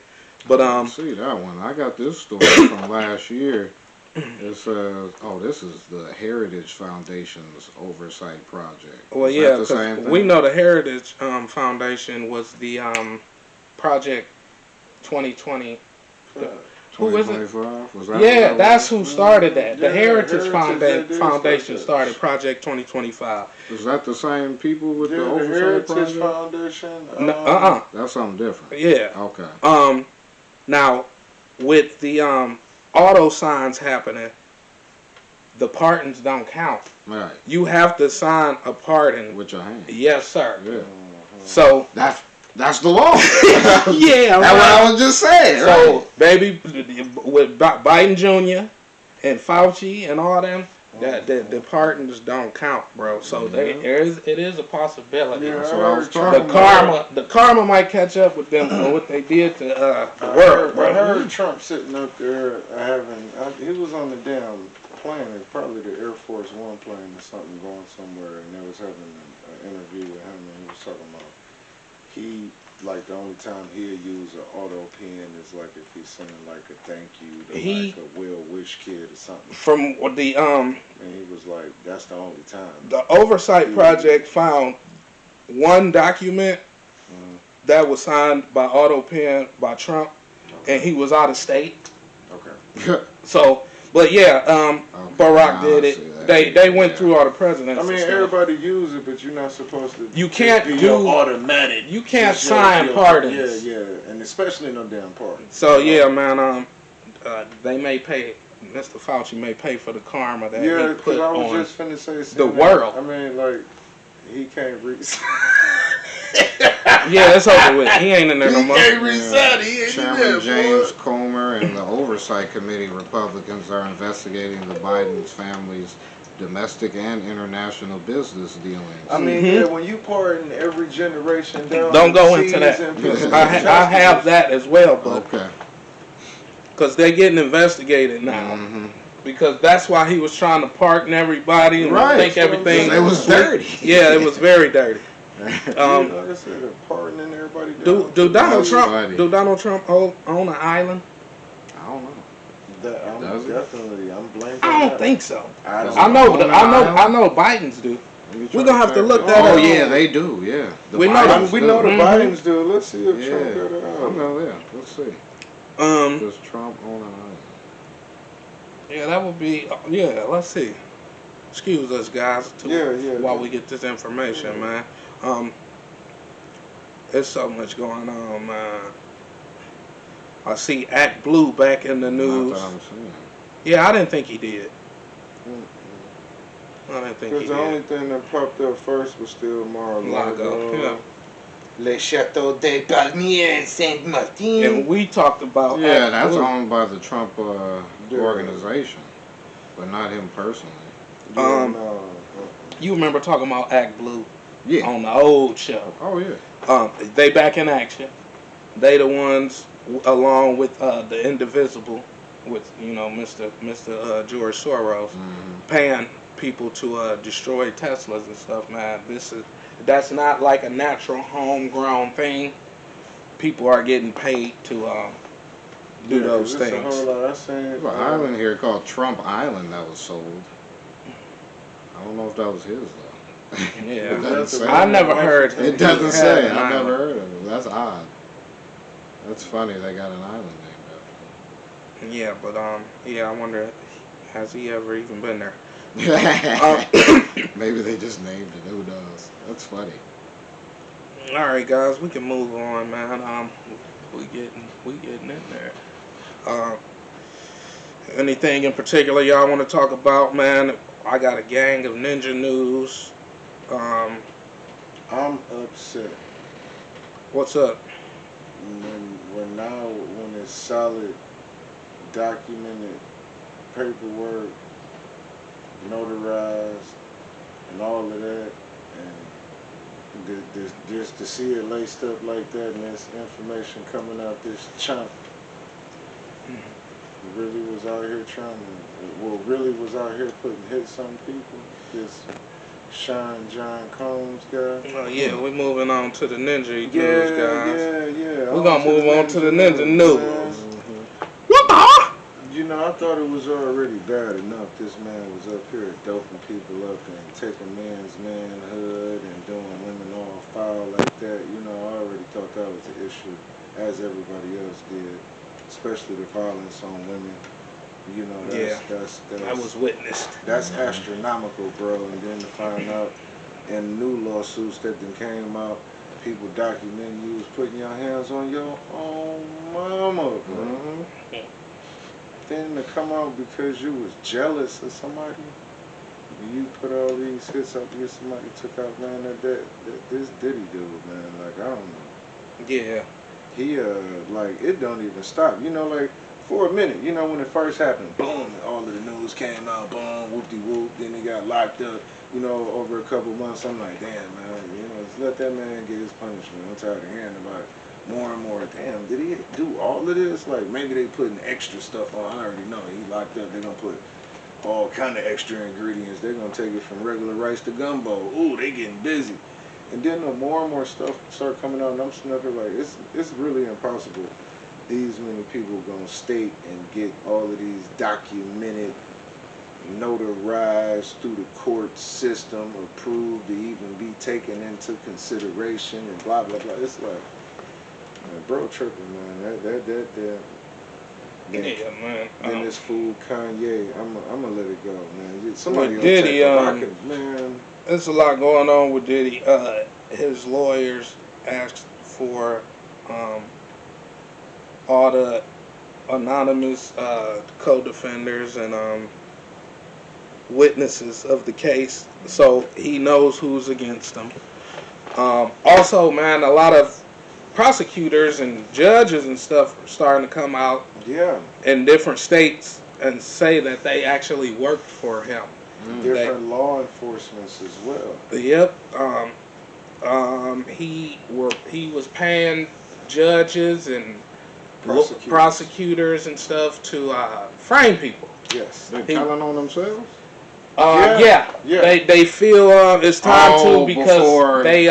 But See that one. I got this story from last year. It says, "Oh, this is the Heritage Foundation's oversight project." well, Is that yeah, the 'cause same thing? we know the Heritage Foundation was the Project 2020. Who is it? 2025? Was that? Yeah, what that's who started that. The Yeah, Heritage they did Foundation start that. started Project 2025. Was that the same people with Yeah, the the oversight Heritage project? Foundation. No, That's something different. Yeah. Okay. Now, with the auto signs happening, the pardons don't count. Right. You have to sign a pardon. With your hand. Yes, sir. Yeah. So, That's the law. yeah, That's what I was just saying. so, right? baby, with Biden Jr. and Fauci and all them, the pardons don't count, bro. So it is a possibility. Yeah, That's what I was talking The karma might catch up with them for what they did to the world, I bro. heard Trump sitting up there he was on the damn plane, it's probably the Air Force One plane or something going somewhere, and they was having an interview with him, and he was talking about the only time he'll use an auto pen is like if he's sending like a thank you to like a well wish kid or something. From the And he was like, that's the only time. The Oversight Project found one document that was signed by auto pen by Trump, and he was out of state. Okay. So, but yeah, Barack did I it. see that. They went through all the presidents. I mean, and stuff. everybody use it, but you're not supposed to. You can't be do- automatic. you can't Just sign pardons. Yeah, and especially no damn pardons. So yeah, man, they may pay. Mr. Fauci may pay for the karma that Yeah, he because put I was on. just finna say the world. I mean, like he can't read. Yeah, it's over with. He ain't in there no more. He can't resign. He ain't in Chairman there, James boy. Comer and the Oversight Committee Republicans are investigating the Biden's family's domestic and international business dealings. I mean, Mhm. yeah, when you pardon every generation down, Don't go to into that. C's and P's I, and I have that as well, but Okay. because they're getting investigated now. Mm-hmm. Because that's why he was trying to pardon everybody and Right. think everything. It was dirty. Yeah, it was very dirty. Like I said, they're pardoning everybody down. Do Donald That's Trump funny. own an island? I don't know. That, I'm Does it? definitely, I'm blanking. I don't think so. I don't I know, Own an I island? know Biden's do. We We're gonna have to look that Oh up. yeah, they do. Yeah. The We know Bidens We do. know the Mhm. Bidens do. Let's see if Yeah. Trump got it I out. know. Yeah. Let's see. Does Trump own an island? Yeah, that would be. Yeah, let's see. Excuse us, guys, while we get this information, man. There's so much going on, man. I see Act Blue back in the news. Not that I'm seeing. Yeah, I didn't think he did. I didn't think he Because the only did. thing that popped up first was still Mar-a-Lago, yeah. Le Chateau de Palmier in Saint Martin. And we talked about Yeah, Act that's Blue. owned by the Trump organization, but not him personally. You remember talking about Act Blue Yeah. on the old show? Oh yeah. They back in action. They the ones, along with the Indivisible, with Mr. George Soros, Mm-hmm. paying people to destroy Teslas and stuff. Man, that's not like a natural homegrown thing. People are getting paid to do those There's a things. whole lot. I seen There's an island here called Trump Island that was sold. I don't know if that was his though. Yeah, It doesn't say. I never heard. It doesn't he say. had an I never island. heard of it. That's odd. That's funny. They got an island named after him. Yeah, but I wonder, has he ever even been there? Maybe they just named it. Who knows? That's funny. All right, guys, we can move on, man. We getting in there. Anything in particular y'all want to talk about, man? I got a gang of ninja news. I'm upset What's up? when it's solid, documented paperwork, notarized, and all of that, and just to see it laced up like that, and this information coming out this chunk really was out here really was out here putting hits on people. This Sean John Combs guy. Oh yeah, we moving on to the ninja news, Yeah, guys. yeah. We're gonna move on to the ninja news. man. What the? You know, I thought it was already bad enough this man was up here doping people up and taking men's manhood and doing women all foul like that. You know, I already thought that was an issue, as everybody else did, especially the violence on women. You know, that's I was witnessed. that's astronomical, bro. And then to find out in new lawsuits that then came out, people documenting you was putting your hands on your own mama, bro. Then to come out because you was jealous of somebody, you put all these hits up here, somebody took out, man, that this Diddy dude, man, like, I don't know. Yeah. He, like, it don't even stop. You know, like, for a minute, you know, when it first happened, boom, all of the news came out, boom, whoop-de-whoop, then he got locked up, you know, over a couple months. I'm like, damn, man, you know, just let that man get his punishment. I'm tired of hearing about it more and more. Damn, did he do all of this? Like, maybe they putting extra stuff on. I already know. He locked up. They're going to put all kind of extra ingredients. They're going to take it from regular rice to gumbo. Ooh, they getting busy. And then the more and more stuff start coming out, and I'm sitting up here like, it's really impossible. These many people gonna state and get all of these documented, notarized through the court system, approved to even be taken into consideration, and blah blah blah. It's like, man, bro, tripping, man. That. Yeah, man. Then this fool Kanye, I'm gonna let it go, man. Somebody With else Diddy, take a rocket, man. There's a lot going on with Diddy. His lawyers asked for all the anonymous co-defenders and witnesses of the case, so he knows who's against him. Also, man, a lot of prosecutors and judges and stuff are starting to come out Yeah. in different states and say that they actually worked for him. Different law enforcements as well. Yep. He was paying judges and prosecutors and stuff to frame people. Yes. They're telling on themselves. Yeah. They feel it's time to because before, they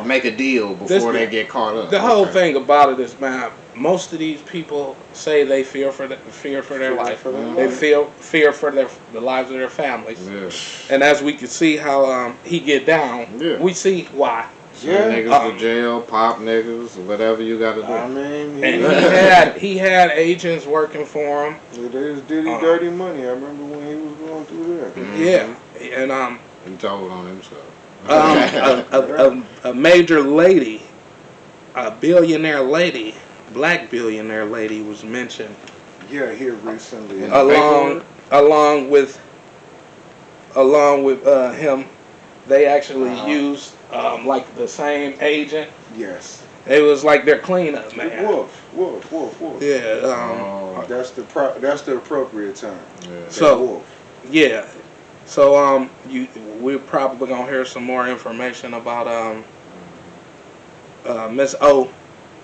make a deal before they get caught up. The whole thing about it is, man, most of these people say they fear for their life. They fear for the lives of their families. Yeah. And as we can see how he get down, we see why. Send niggas to jail, pop niggas, whatever you got to do. I mean, and he had agents working for him. It is Diddy dirty money. I remember when he was going through that. Yeah, and he told on himself. A major lady, a billionaire lady, black billionaire lady was mentioned. Yeah, here recently. Along with him, they actually used like the same agent. Yes. It was like their cleanup man. Wolf. Yeah. That's the appropriate term. Yeah. So wolf. yeah. So we're probably gonna hear some more information about Miss O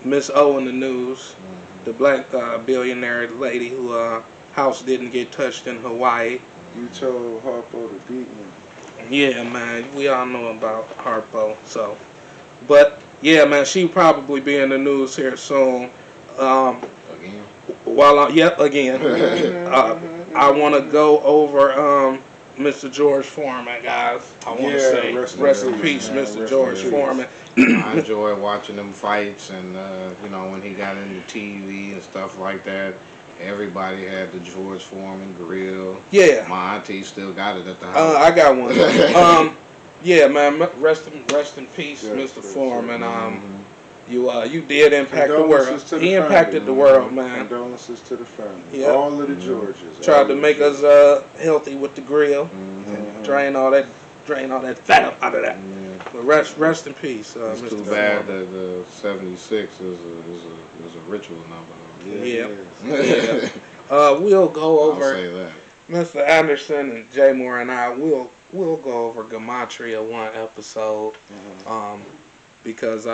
in the news, the black billionaire lady who house didn't get touched in Hawaii. You told Harpo to beat me. Yeah, man, we all know about Harpo. So, but yeah, man, she'll probably be in the news here soon. Again. Again. I want to go over Mr. George Foreman, guys. I want to say rest in peace, Mr. George Foreman. I enjoy watching them fights, and when he got into TV and stuff like that. Everybody had the George Foreman grill. Yeah. My auntie still got it at the house. I got one. Yeah, man. Rest in peace, Mr. Foreman. You did impact the world. He impacted the world, man. Condolences to the family. Yep. All of the Georges. Tried to make us healthy with the grill. And drain all that fat up out of that. But rest in peace, it's Mr. too bad that the 76 is a ritual number. Yeah. We'll go over. I'll say that. Mr. Anderson and Jay Moore and I will go over Gematria one episode, because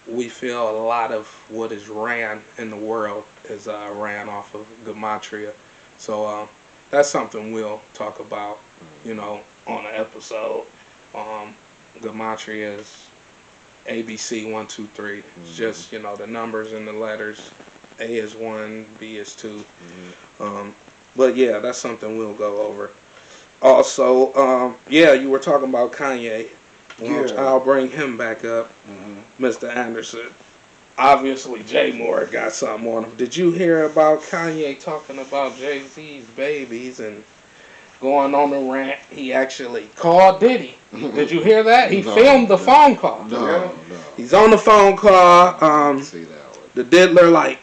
we feel a lot of what is ran in the world is ran off of Gematria. So that's something we'll talk about, on an episode. Gematria is ABC 1, 2, 3. It's just the numbers and the letters. A is 1, B is 2. But yeah, that's something we'll go over. Also, you were talking about Kanye. I'll bring him back up, Mr. Anderson. Obviously, Jay Moore got something on him. Did you hear about Kanye talking about Jay-Z's babies and going on the rant? He actually called Diddy. Did you hear that? He filmed the phone call. No. He's on the phone call. See that one. The diddler like,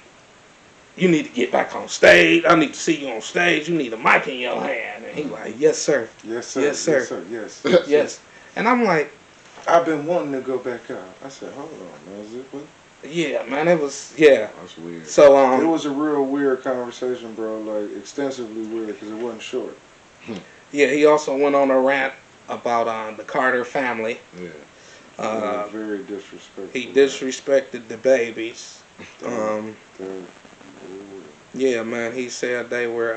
you need to get back on stage. I need to see you on stage. You need a mic in your hand. And he like, yes, sir. Yes, sir. Yes, sir. Yes, sir. Yes. Yes. And I'm like, I've been wanting to go back out. I said, hold on, man. Is it what? yeah, man, it was, yeah. That's weird. So, it was a real weird conversation, bro. Like, extensively weird because it wasn't short. Yeah, he also went on a rant about the Carter family. Yeah. Very disrespectful. He disrespected the babies. Yeah, man. He said they were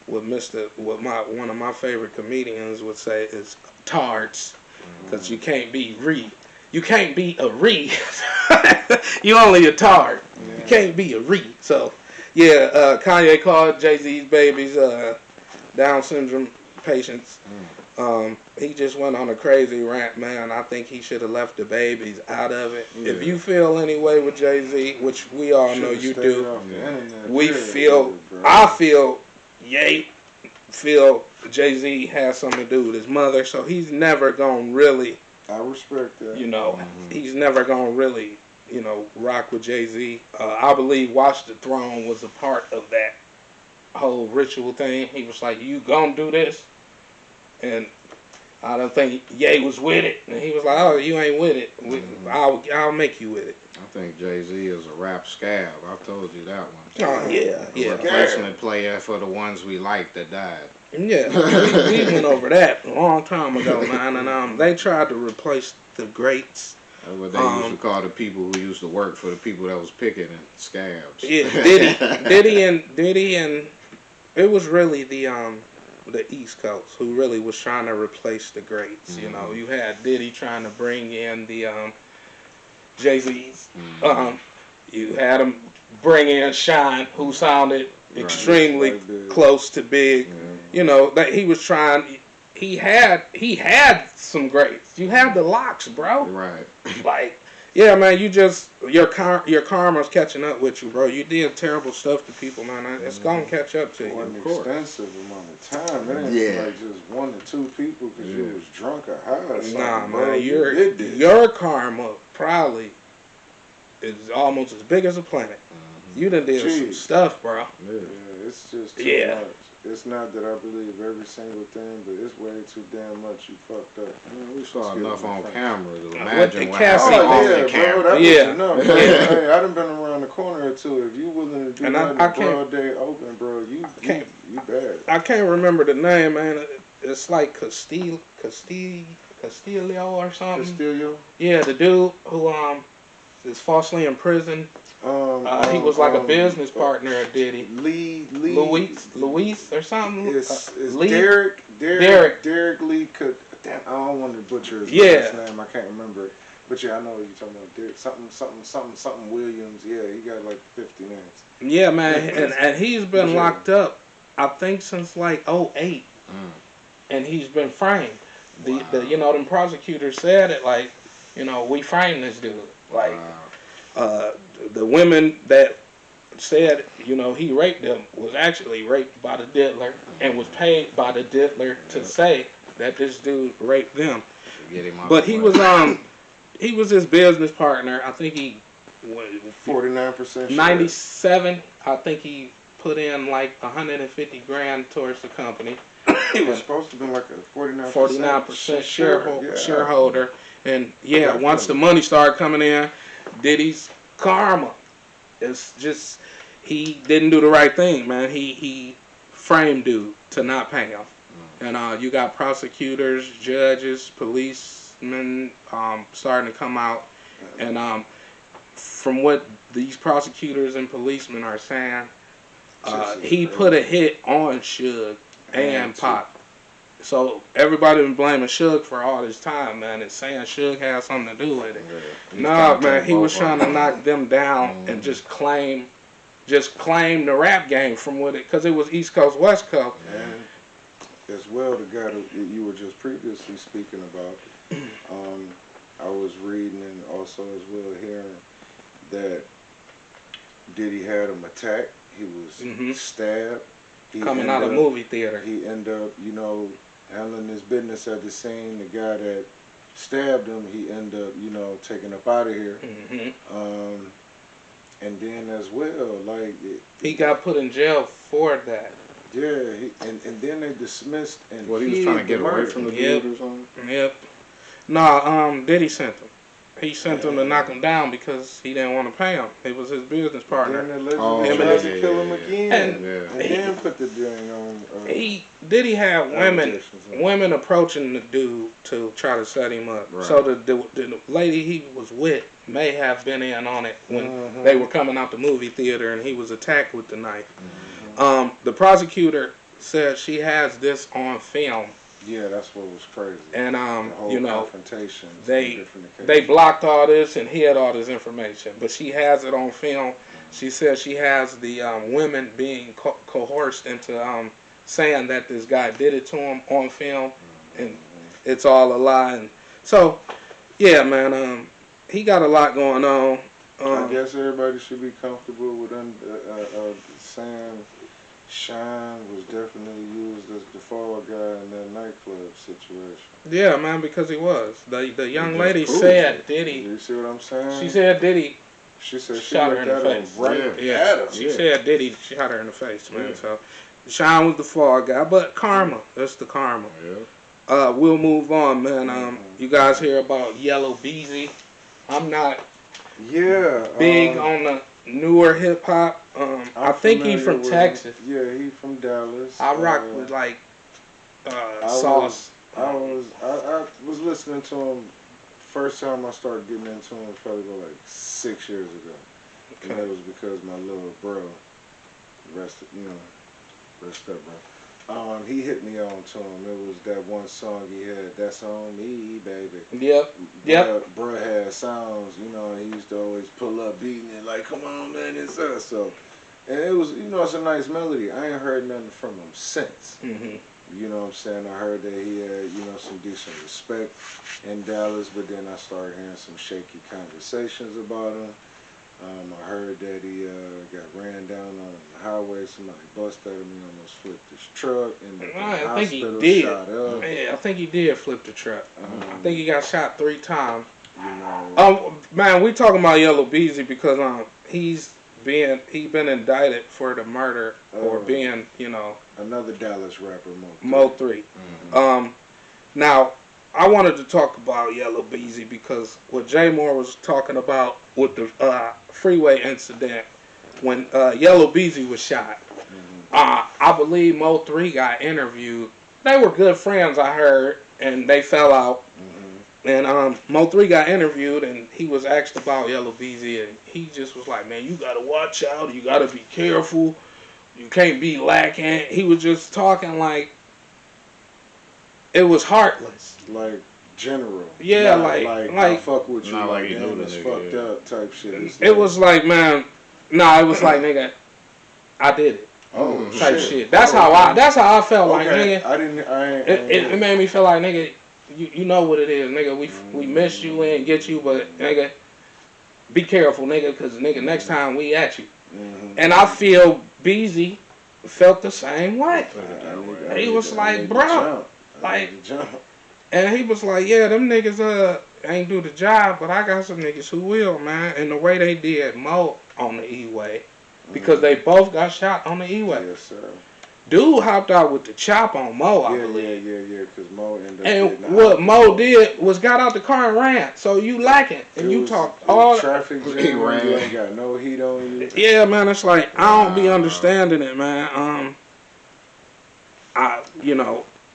one of my favorite comedians would say is tards, because you can't be you can't be a you only a tard. You can't be a So yeah, Kanye called Jay-Z's babies Down syndrome patients. He just went on a crazy rant, man. I think he should have left the babies out of it. Yeah. If you feel any way with Jay-Z, which we all know you do, we feel, I feel Jay-Z has something to do with his mother, so he's never gonna really, I respect that. He's never gonna really, rock with Jay-Z. I believe Watch the Throne was a part of that whole ritual thing. He was like, you gonna do this? And I don't think Ye was with it, and he was like, "Oh, you ain't with it. I'll make you with it." I think Jay-Z is a rap scab. I've told you that one. Oh yeah, A yeah, replacement player for the ones we like that died. yeah. We went over that a long time ago, man. And they tried to replace the greats. That's what they used to call the people who used to work for the people that was picking and scabs. Yeah, Diddy, and it was really the East Coast who really was trying to replace the greats. You know, you had Diddy trying to bring in the Jay-Z's. You had him bring in Shine, who sounded extremely Like close to Big. You know, that he was trying. He had some greats. You had the locks, bro. Right. Like, yeah, man, your karma's catching up with you, bro. You did terrible stuff to people, man. It's gonna catch up to It you. wasn't Of course. extensive amount of time. It ain't Yeah. like just 1 or 2 people because you was drunk or high or something. Nah, bro. man, You did this. your karma probably is almost as big as a planet. You done did some Jeez. stuff, bro. Yeah. Yeah, it's just too Yeah. much. It's not that I believe every single thing, but it's way too damn much. You fucked up. We saw Excuse enough me, on Frank. camera to the imagine what Cassie- happened Oh off yeah, the bro, camera. that Yeah. was enough. Bro. Hey, I done been around the corner or two. If you willing to do And that in I can't- broad day open, bro, you can't- bad. I can't remember the name, man. It's like Castillo or something. Castillo. Yeah, the dude who is falsely in prison. He was like a business partner of Diddy. Luis or something. It's Lee? Derek Lee could. Damn, I don't want to butcher his last name. I can't remember it. But yeah, I know what you're talking about. Derek something Williams. Yeah, he got like 50 names. Yeah, man, and he's been Yeah. locked up, I think, since like '08, and he's been framed. The them prosecutors said it like, we framed this dude. Like, the women that said, he raped them was actually raped by the diddler and was paid by the diddler to say that this dude raped them. Get him off But the he way. he was his business partner. I think he 49%. 97. I think he put in like 150 grand towards the company. He was supposed to be like a 49% Yeah. shareholder. And yeah, Definitely. once the money started coming in, Diddy's karma. It's just, he didn't do the right thing, man. He framed dude to not pay him. And you got prosecutors, judges, policemen starting to come out. And from what these prosecutors and policemen are saying, he put a hit on Suge and Pop. So everybody been blaming Suge for all this time, man, and saying Suge had something to do with it. Yeah. No, man, he was trying to knock them down and just claim the rap game from what it, because it was East Coast, West Coast. And as well, the guy that you were just previously speaking about, I was reading and also as well hearing that Diddy had him attacked. He was stabbed. He Coming out of movie theater. He ended up, handling his business at the scene. The guy that stabbed him, he ended up, taking up out of here. And then as well, like He got put in jail for that. yeah, and then they dismissed and What, he was hid trying to get the away murder. from the Yep. dude or something? Yep. Nah, Diddy sent him. He sent him to knock him down because he didn't want to pay him. It was his business Then partner. allegedly Oh, tried to yeah, kill him yeah, again, And and then put the dang on. Diddy had allegations on. women approaching the dude to try to set him up. Right. So the lady he was with may have been in on it when they were coming out the movie theater and he was attacked with the knife. The prosecutor said she has this on film, Yeah, that's what was crazy. and The whole confrontation. they blocked all this and hid all this information, but she has it on film. She says she has the women being coerced into saying that this guy did it to him on film, and it's all a lie. And so, yeah, man, he got a lot going on. I guess everybody should be comfortable with saying Shine was definitely used as the fall guy in that nightclub situation. Yeah, man, because he was. The young just lady proved said it. Do Diddy. you see what I'm saying? She said Diddy She said she shot her looked in the at him face. right Yeah, at him. she said Diddy shot her in the face, man. So Shine was the fall guy, but karma. That's the karma. Yeah. we'll move on, man. You guys hear about Yellow Beezy? I'm not Yeah. big on the newer hip hop. I think he from Texas. Yeah, he from Dallas. I rock with like Sauce. I was listening to him. First time I started getting into him probably about like 6 years ago. Okay. And that was because my little bro, rest up, bro. He hit me on to him. It was that one song he had. That's on me, baby. Yep. Bruh had sounds, and he used to always pull up beating it like, come on, man, it's us. So, and it was, it's a nice melody. I ain't heard nothing from him since. Mm-hmm. You know what I'm saying? I heard that he had, some decent respect in Dallas, but then I started hearing some shaky conversations about him. I heard that he got ran down on the highway. Somebody busted him. He almost flipped his truck. And the I think he hospital did. shot up. Yeah, I think he did flip the truck. I think he got shot 3 times. Man, we talking about Yellow Beezy because he been indicted for the murder or being, another Dallas rapper, Mo 3. Mm-hmm. Now, I wanted to talk about Yellow Beezy because what Jay Moore was talking about with the freeway incident when Yellow Beezy was shot. I believe Mo 3 got interviewed. They were good friends, I heard, and they fell out. And Mo 3 got interviewed, and he was asked about Yellow Beezy, and he just was like, man, you got to watch out. You got to be careful. You can't be lacking. He was just talking like it was heartless. Like general. Yeah, like I fuck with you. Not like he damn, knew it's the fucked nigga, up type shit. It was like, man, it was like, nigga, I did it. Type shit. That's how I felt like, nigga. It made me feel like, nigga, you know what it is, nigga. We missed you, we ain't get you, but nigga, be careful, nigga, because nigga, next time we at you. And I feel Beezy felt the same way. He was like, bro, like, and he was like, yeah, them niggas ain't do the job, but I got some niggas who will, man. And the way they did Mo on the E-way, because they both got shot on the E-way. Yes, sir. Dude hopped out with the chop on Mo, I believe. Yeah, because Mo ended up. And what Mo did was got out the car and ran. So you lacking, and you talk all traffic jam. You ain't got no heat on you. Yeah, man, it's like I don't be understanding it, man.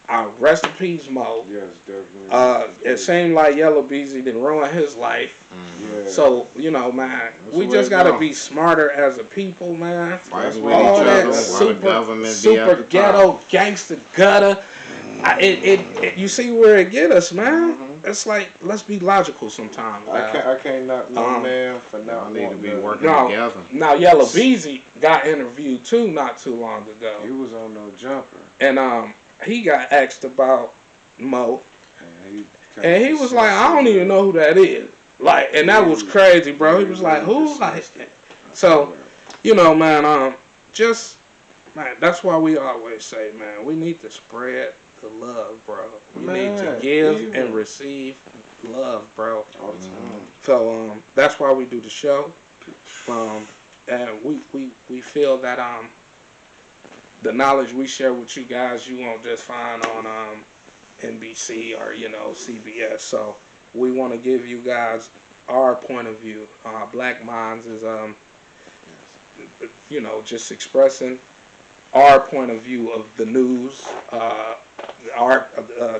I rest in peace, Mo. Yes, definitely. It seemed like Yellow Beezy didn't ruin his life. Yeah. So, man, we just gotta be smarter as a people, man. Fighting with All each that other, super ghetto, gangster gutter. You see where it get us, man. It's like, let's be logical sometimes. I can't knock no man for not need to be working together. Now, Yellow Beezy got interviewed too not too long ago. He was on no jumper. And he got asked about Mo. And he was like, I don't even know who that is. Like, and that was crazy, bro. He was like, who? Like, so, man, man, that's why we always say, man, we need to spread the love, bro. We need to give and receive love, bro. All the time. So, that's why we do the show. And we feel that, the knowledge we share with you guys, you won't just find on, NBC or, CBS. So we want to give you guys our point of view. BlackMinds is, just expressing our point of view of the news, our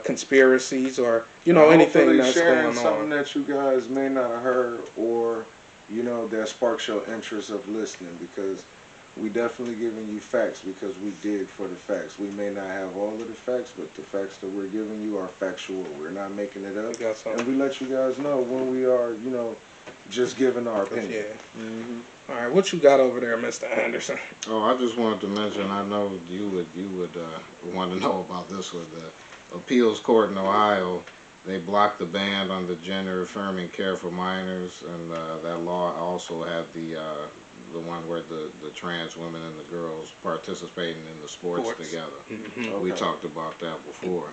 conspiracies, or anything that's sharing going something on. that you guys may not have heard, or that sparks your interest of listening, because we definitely giving you facts because we dig for the facts. We may not have all of the facts, but the facts that we're giving you are factual. We're not making it up. And we let you guys know when we are, just giving our opinion. Yeah. All right, what you got over there, Mr. Anderson? Oh, I just wanted to mention, I know you would want to know about this with the appeals court in Ohio. They blocked the ban on the gender affirming care for minors, and that law also had the one where the trans women and the girls participating in the sports together. We talked about that before.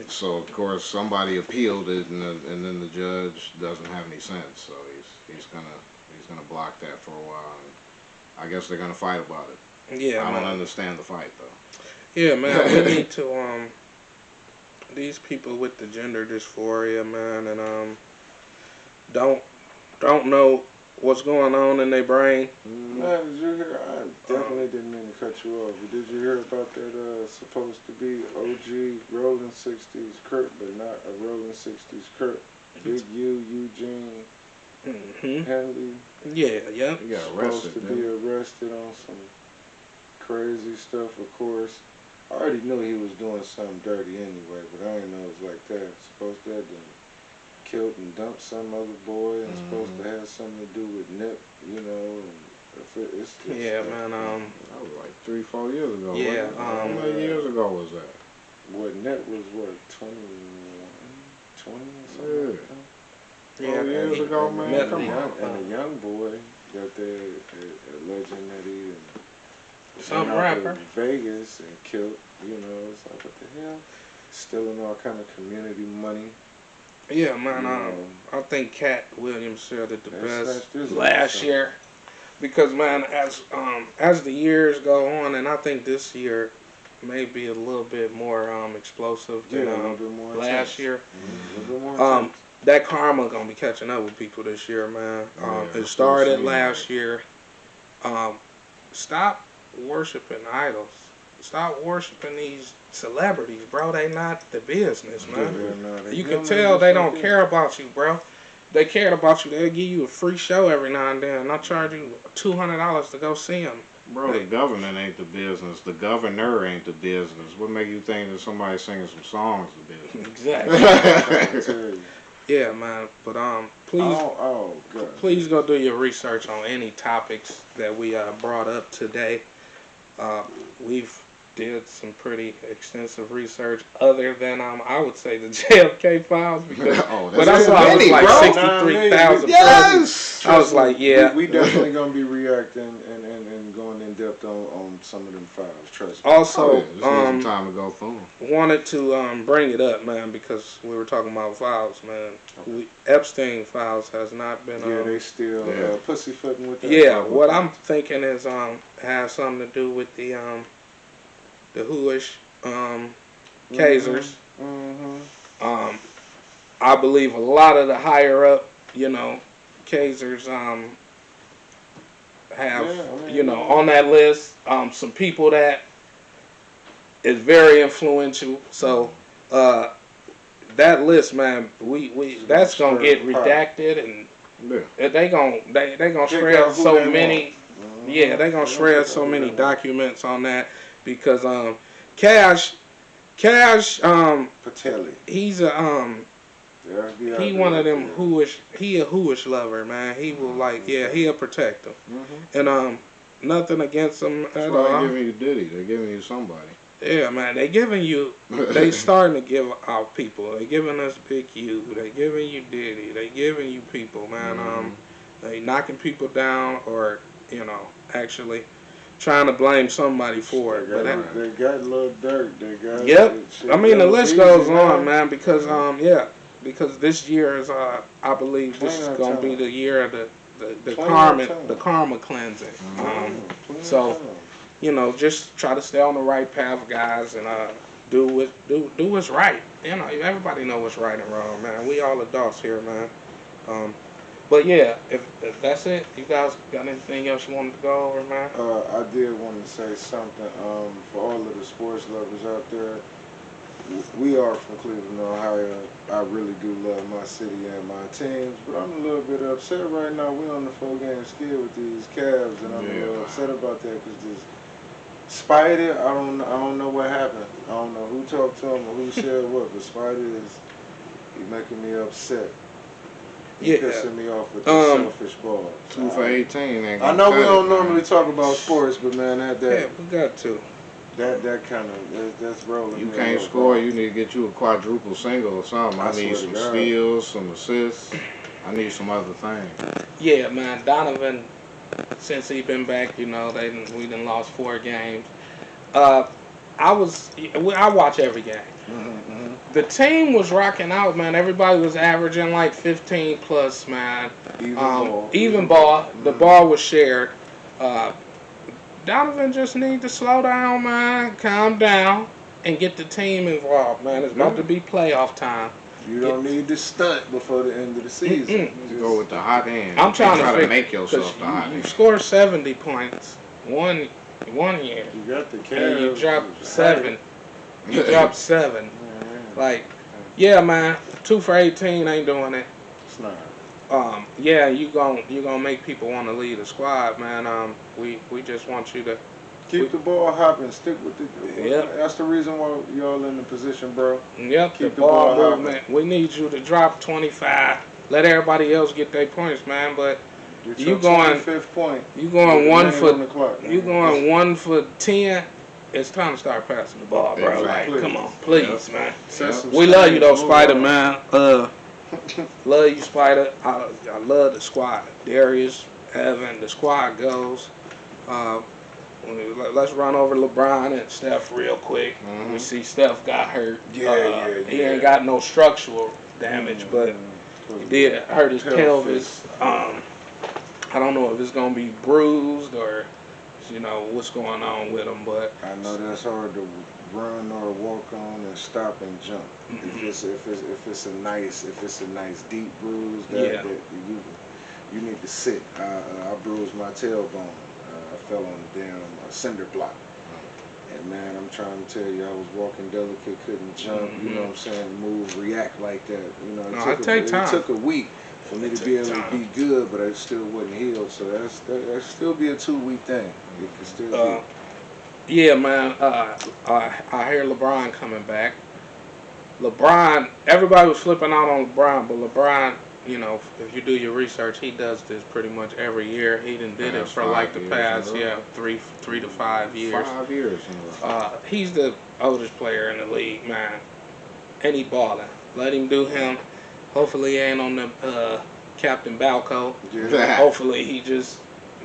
So of course somebody appealed it, and then the judge doesn't have any sense, so he's gonna block that for a while. And I guess they're gonna fight about it. Yeah, I don't understand the fight though. Yeah, man, we need to these people with the gender dysphoria, man, and don't don't know what's going on in their brain. Man, did you hear? I definitely didn't mean to cut you off. But did you hear about that supposed to be OG Rolling 60s Kurt, but not a Rolling 60s Kurt? Big U, Eugene, Hmm. Henley. Yeah, yeah. He got Supposed arrested. to be arrested on some crazy stuff, of course. I already knew he was doing something dirty anyway, but I didn't know it was like that. Supposed to have been killed and dumped some other boy, and supposed to have something to do with Nip, you know. And it's just Yeah, like, man. That was like 3-4 years ago. Yeah, wasn't it? How many years ago was that? What Nip was what 21, 20 or something Yeah. like that. Yeah, 4 years and- ago, man. Met Come the- on. And a young boy that they alleging that he Some went out to rapper. Vegas and killed. You know, it's like what the hell? Stealing all kind of community money. Yeah, man. You know, I think Cat Williams said it the That's- best that's last awesome. year, because man, as the years go on, and I think this year may be a little bit more explosive yeah, than a little bit more last intense. year. A little bit more Um, intense. that karma gonna be catching up with people this year, man. Yeah, It that's started what I'm saying. last year. Stop worshiping idols. Stop worshiping these celebrities, bro. They not the business, man. You can tell they don't care about you, bro. They cared about you, they'll give you a free show every now and then. I'll charge you $200 to go see them. Bro, the government ain't the business. The governor ain't the business. What make you think that somebody singing some songs the business? Exactly. Yeah, man. But please, Oh, God. please go do your research on any topics that we brought up today. We've did some pretty extensive research, other than I would say the JFK files, because but I saw it was many, like bro. 63,000. Yes! I was like, yeah. We definitely gonna be reacting and going in depth on some of them files. Trust me. Also, Oh, yeah, just need some time to go through 'em. wanted to bring it up, man, because we were talking about files, man. Epstein files has not been. Yeah, they still Yeah. pussyfooting with that. Yeah, what I'm thinking is has something to do with the Whoish Kazers. Mm-hmm. I believe a lot of the higher up, Kazers have, Yeah, I mean, on that list, some people that is very influential. So that list, man, we that's gonna get redacted, and Yeah. they gonna shred out who so they many. want. Yeah, they gonna shred so many documents on that, because Cash, Patelli. he's a he one of them he a whoish lover, man. He will he'll protect them. Mm-hmm. And nothing against him That's at why all. they giving you Diddy. They giving you somebody. Yeah, man, they starting to give out people. They giving us Big U. They giving you Diddy. They giving you people, man. They knocking people down, or actually trying to blame somebody for it. They got a little dirt. They got. Yep. I mean, the list goes on, man. man, because because this year is I believe this is gonna be the year of the karma cleansing. So just try to stay on the right path, guys, and do what's right. Everybody know what's right and wrong, man. We all adults here, man. But yeah, if that's it, you guys got anything else you wanted to go over, man? I did want to say something for all of the sports lovers out there. We are from Cleveland, Ohio. I really do love my city and my teams, but I'm a little bit upset right now. We're on the 4-game skid with these Cavs, and I'm a little upset about that because this Spider, I don't know what happened. I don't know who talked to him or who said what, but Spider he making me upset. He pissing me off with the selfish ball. 2 for 18. Ain't I know we don't man. normally talk about sports, but man, Yeah, we got to. that kind of that's rolling. You can't score, you need to get you a quadruple single or something. I need swear some to God. steals, some assists. I need some other things. Yeah, man, Donovan, since he been back, we done lost 4 games. I watch every game. Mm-hmm. The team was rocking out, man. Everybody was averaging like 15 plus, man. Even ball. The ball was shared. Donovan just need to slow down, man. Calm down. and get the team involved, man. It's about to be playoff time. You don't need to stunt before the end of the season. You go with the hot hand. I'm trying to try to figure, make yourself the hot you hand. scored 70 points one year, You got the and Cavs. you dropped 7. You dropped 7. Like, yeah, man, 2 for 18 ain't doing it. It's not. Yeah, you gonna make people want to lead the squad, man. We just want you to Keep the ball hopping. Stick with the. Yep. That's the reason why y'all in the position, bro. Yep, Keep the the ball ball movement. We need you to drop 25. Let everybody else get their points, man. But Get you your going 25th point. you going With one the for on the clock, you man. going 1 for 10. It's time to start passing the ball, bro. Exactly. Like, come on, please, man. Set some We love you though, screens, move Spider on. Man. Love you, Spider. I love the squad. Darius, Evan, the squad goes. Let's run over LeBron and Steph real quick. We see Steph got hurt. He ain't got no structural damage, but he did hurt his pelvis. I don't know if it's gonna be bruised or what's going on with him, but I know that's hard to run or walk on and stop and jump. If it's a nice deep bruise that you need to sit. I bruised my tailbone. I fell on the damn cinder block. And man, I'm trying to tell you, I was walking delicate, couldn't jump. You know what I'm saying? Move, react like that. You know, it took a week for me to be able to be good, but I still wasn't healed. So that still be a 2-week thing. It can still be. Yeah, man. I hear LeBron coming back. LeBron, everybody was flipping out on LeBron, but LeBron, if you do your research, he does this pretty much every year. He did it for like the past, 3 to 5 years. 5 years. He's the oldest player in the league, man, and he balling. Let him do him. Hopefully, he ain't on the Captain Balco. Yeah. Hopefully, he just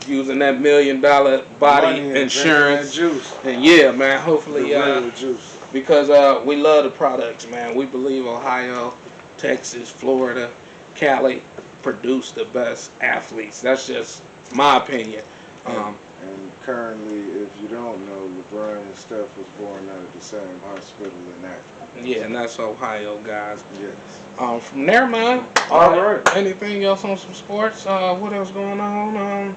using that $1 million body Money insurance. juice. And yeah, man. Hopefully, Juice. because we love the products, man. We believe Ohio, Texas, Florida, Cali produce the best athletes. That's just my opinion. And currently, if you don't know, LeBron and Steph was born out of the same hospital in Akron. Yeah, and that's Ohio, guys. Yes. From there, man. All right. Anything else on some sports? What else going on?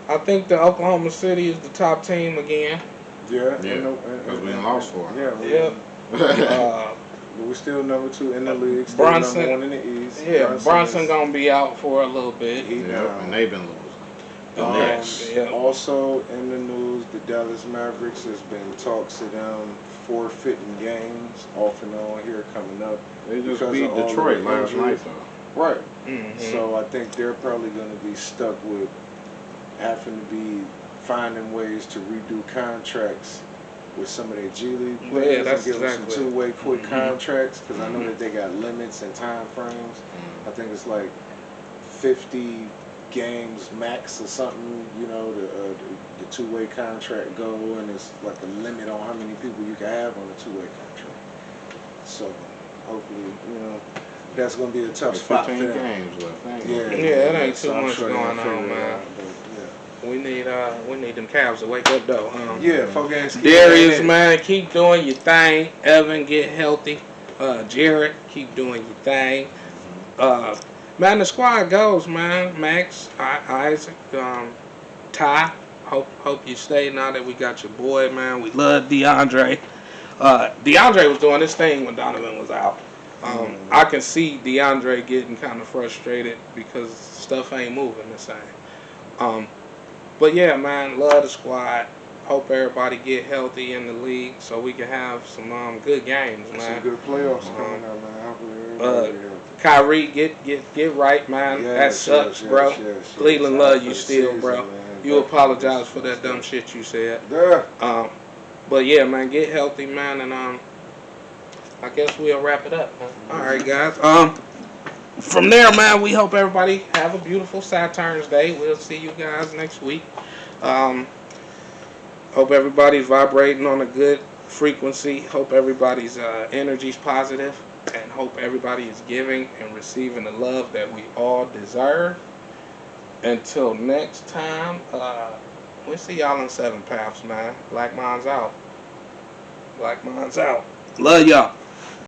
I think the Oklahoma City is the top team again. Yeah. Because we lost 4. Yeah. Yep. We're still number 2 in the league. Still Brunson, number 1 in the East. Yeah, Brunson gonna be out for a little bit. And they've been losing. Also in the news, the Dallas Mavericks has been talks of them forfeiting games off and on here coming up. They just because beat of all Detroit the last night, injuries. though. Right. Mm-hmm. So I think they're probably going to be stuck with having to be finding ways to redo contracts with some of their G League players that's and give them exactly. some two-way quick contracts, because I know that they got limits and time frames. I think it's like 50 games max or something, the two-way contract go, and it's like a limit on how many people you can have on a two-way contract. So hopefully, that's going to be a tough spot for 15 them. games left. Yeah, it ain't too I'm much sure they'll going on, figure it man. out, but, We need them Cavs to wake up though. yeah, 4 games. Darius, man, keep doing your thing. Evan, get healthy. Jared, keep doing your thing. Man, the squad goes, man. Max, Isaac, Ty. Hope you stay now that we got your boy, man. We love DeAndre. DeAndre was doing this thing when Donovan was out. I can see DeAndre getting kind of frustrated because stuff ain't moving the same. But yeah, man, love the squad. Hope everybody get healthy in the league so we can have some good games, man. Some good playoffs coming up, man. Hopefully everybody get healthy. Kyrie, get right, man. That sucks, bro. Cleveland love you still, bro. Man. You apologize for that dumb shit you said. Yeah. But yeah, man, get healthy, man, and I guess we'll wrap it up. Man. All right, guys. From there, man, we hope everybody have a beautiful Saturn's Day. We'll see you guys next week. Hope everybody's vibrating on a good frequency. Hope everybody's energy's positive, and hope everybody is giving and receiving the love that we all deserve. Until next time, we'll see y'all in 7 Paths, man. BlackMinds out. BlackMinds out. Love y'all.